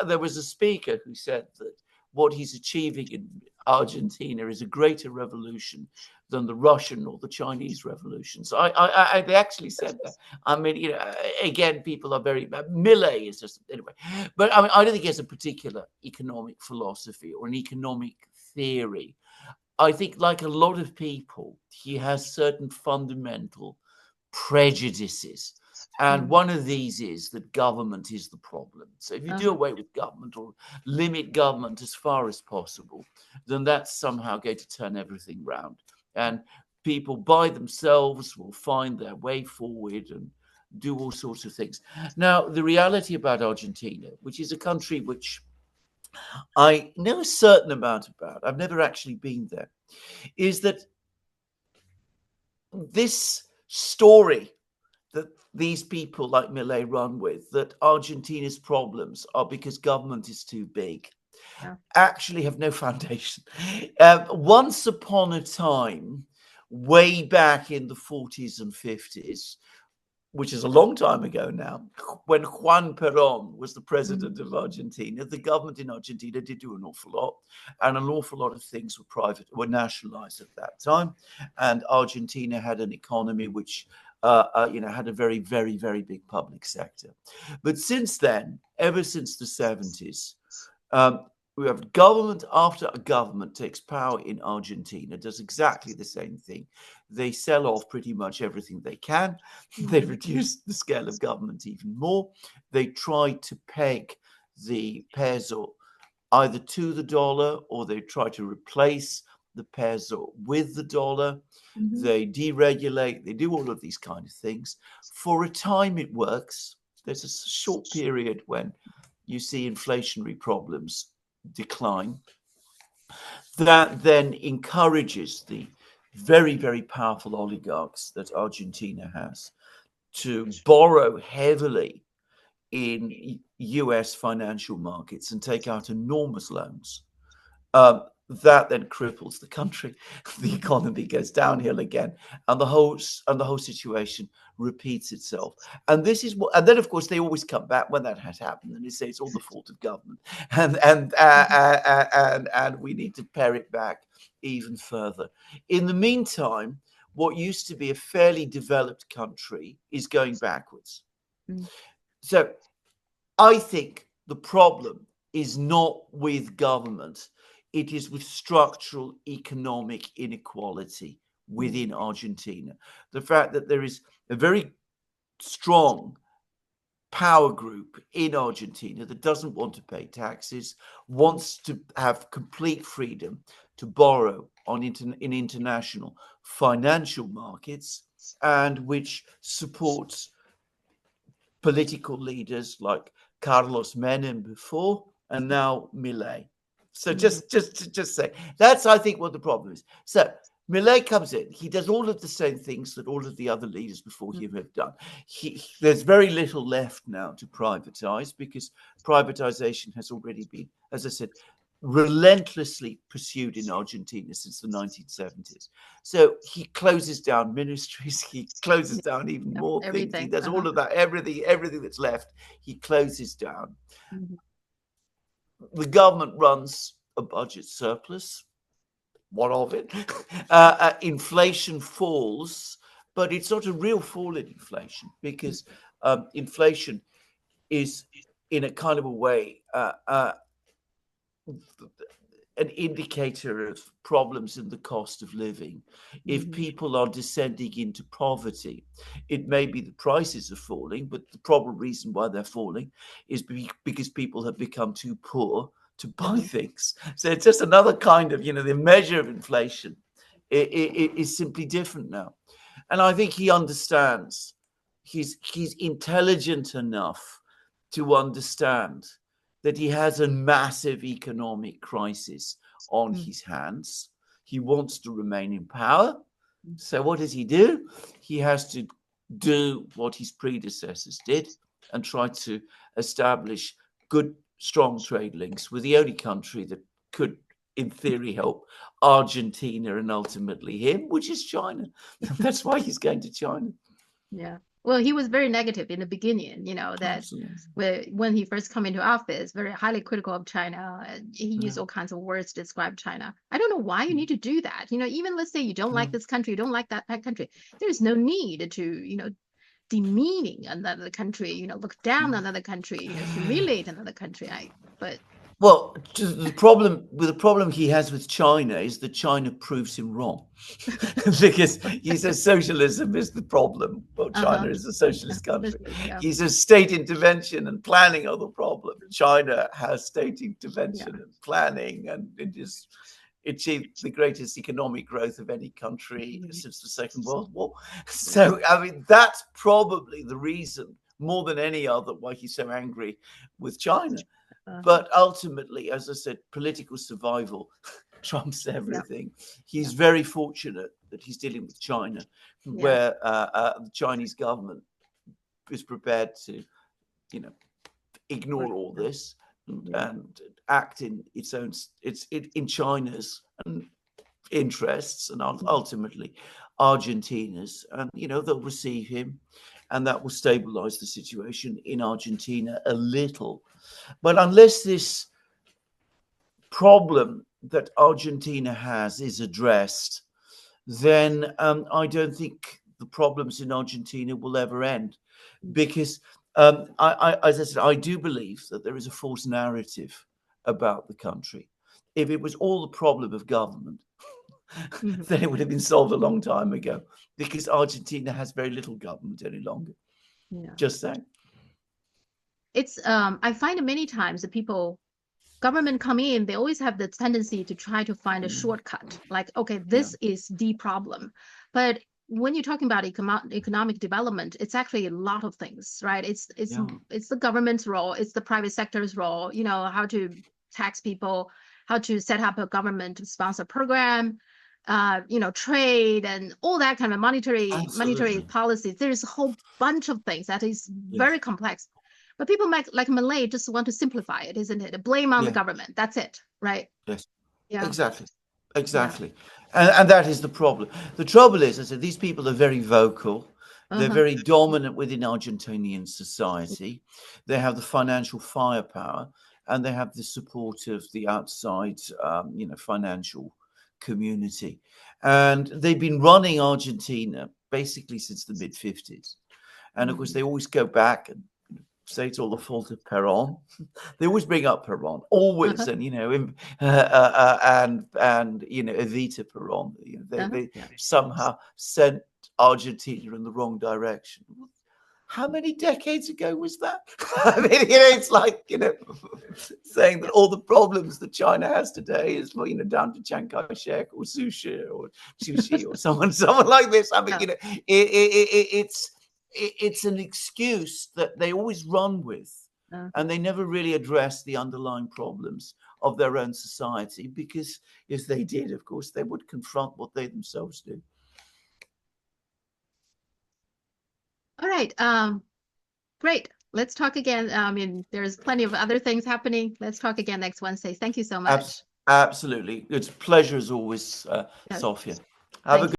There was a speaker who said that what he's achieving in Argentina is a greater revolution than the Russian or the Chinese revolutions. They actually said that. I mean, again, people are very. Milei is just anyway, but I mean, I don't think he has a particular economic philosophy or an economic theory. I think, like a lot of people, he has certain fundamental prejudices. And one of these is that government is the problem. So if you do away with government or limit government as far as possible, then that's somehow going to turn everything round. And people by themselves will find their way forward and do all sorts of things. Now, the reality about Argentina, which is a country which I know a certain amount about, I've never actually been there, is that this story that these people like Milei run with, that Argentina's problems are because government is too big, actually have no foundation. Once upon a time, way back in the 40s and 50s, which is a long time ago now, when Juan Perón was the president of Argentina, the government in Argentina did do an awful lot, and an awful lot of things were nationalized at that time. And Argentina had an economy which had a very, very, very big public sector. But since then, ever since the 70s, we have government after government takes power in Argentina, does exactly the same thing. They sell off pretty much everything they can. They reduce the scale of government even more. They try to peg the peso either to the dollar, or they try to replace the peso with the dollar. They deregulate. They do all of these kind of things. For a time, it works. There's a short period when you see inflationary problems decline. That then encourages the very, very powerful oligarchs that Argentina has to borrow heavily in US financial markets and take out enormous loans. That then cripples the country. The economy goes downhill again, and the whole situation repeats itself. And this is what. And then, of course, they always come back when that has happened, and they say it's all the fault of government, and we need to pare it back even further. In the meantime, what used to be a fairly developed country is going backwards. So, I think the problem is not with government. It is with structural economic inequality within Argentina. The fact that there is a very strong power group in Argentina that doesn't want to pay taxes, wants to have complete freedom to borrow in international financial markets, and which supports political leaders like Carlos Menem before, and now Milei. So just say that's, I think, what the problem is. So Milei comes in. He does all of the same things that all of the other leaders before him have done. There's very little left now to privatize, because privatization has already been, as I said, relentlessly pursued in Argentina since the 1970s. So he closes down ministries. He closes down even more things. He does all of that. Everything that's left, he closes down. The government runs a budget surplus. What of it? Inflation falls, but it's not a real fall in inflation, because inflation is, in a kind of a way, an indicator of problems in the cost of living. If people are descending into poverty, it may be the prices are falling, but the probable reason why they're falling is because people have become too poor to buy things. So it's just another kind of, the measure of inflation is simply different now. And I think he understands. He's intelligent enough to understand that he has a massive economic crisis on his hands. He wants to remain in power. So what does he do? He has to do what his predecessors did and try to establish good, strong trade links with the only country that could, in theory, help Argentina and ultimately him, which is China. That's why he's going to China. Yeah. Well, he was very negative in the beginning, that when he first came into office, very highly critical of China. He used all kinds of words to describe China. I don't know why you need to do that. Even let's say you don't like this country, you don't like that country. There's no need to, demeaning another country, look down on another country, humiliate another country. Well, the problem he has with China is that China proves him wrong, because he says socialism is the problem. Well, China is a socialist country. He says state intervention and planning are the problem. China has state intervention and planning, and it is achieved the greatest economic growth of any country since the Second World War. So, I mean, that's probably the reason, more than any other, why he's so angry with China. But ultimately, as I said, political survival trumps everything. He's very fortunate that he's dealing with China, where the Chinese government is prepared to, ignore all this and act in in China's interests and ultimately Argentina's, and they'll receive him, and that will stabilize the situation in Argentina a little. But unless this problem that Argentina has is addressed, then I don't think the problems in Argentina will ever end, because as I said, I do believe that there is a false narrative about the country. If it was all the problem of government, then it would have been solved a long time ago, because Argentina has very little government any longer. Yeah. Just saying. It's I find many times that government come in, they always have the tendency to try to find a shortcut. Like, okay, this is the problem. But when you're talking about economic development, it's actually a lot of things, right? It's the government's role, it's the private sector's role, how to tax people, how to set up a government sponsor program, trade and all that kind of monetary policies. There's a whole bunch of things that is very complex. But people like Milei just want to simplify it, isn't it? Blame on the government. That's it, right? Yes. Yeah. Exactly. And that is the problem. The trouble is, I said, these people are very vocal. They're very dominant within Argentinian society. They have the financial firepower, and they have the support of the outside, financial community. And they've been running Argentina basically since the mid-50s. And of course, they always go back and say it's all the fault of Perón. They always bring up Perón, always, and Evita Perón. They somehow sent Argentina in the wrong direction. How many decades ago was that? I mean, it's like saying that all the problems that China has today is down to Chiang Kai-shek or Sushi or someone like this. I mean, it's an excuse that they always run with, and they never really address the underlying problems of their own society, because if they did, of course, they would confront what they themselves do. All right. Great. Let's talk again. I mean, there's plenty of other things happening. Let's talk again next Wednesday. Thank you so much. Absolutely. It's a pleasure as always, Sophia. Have a good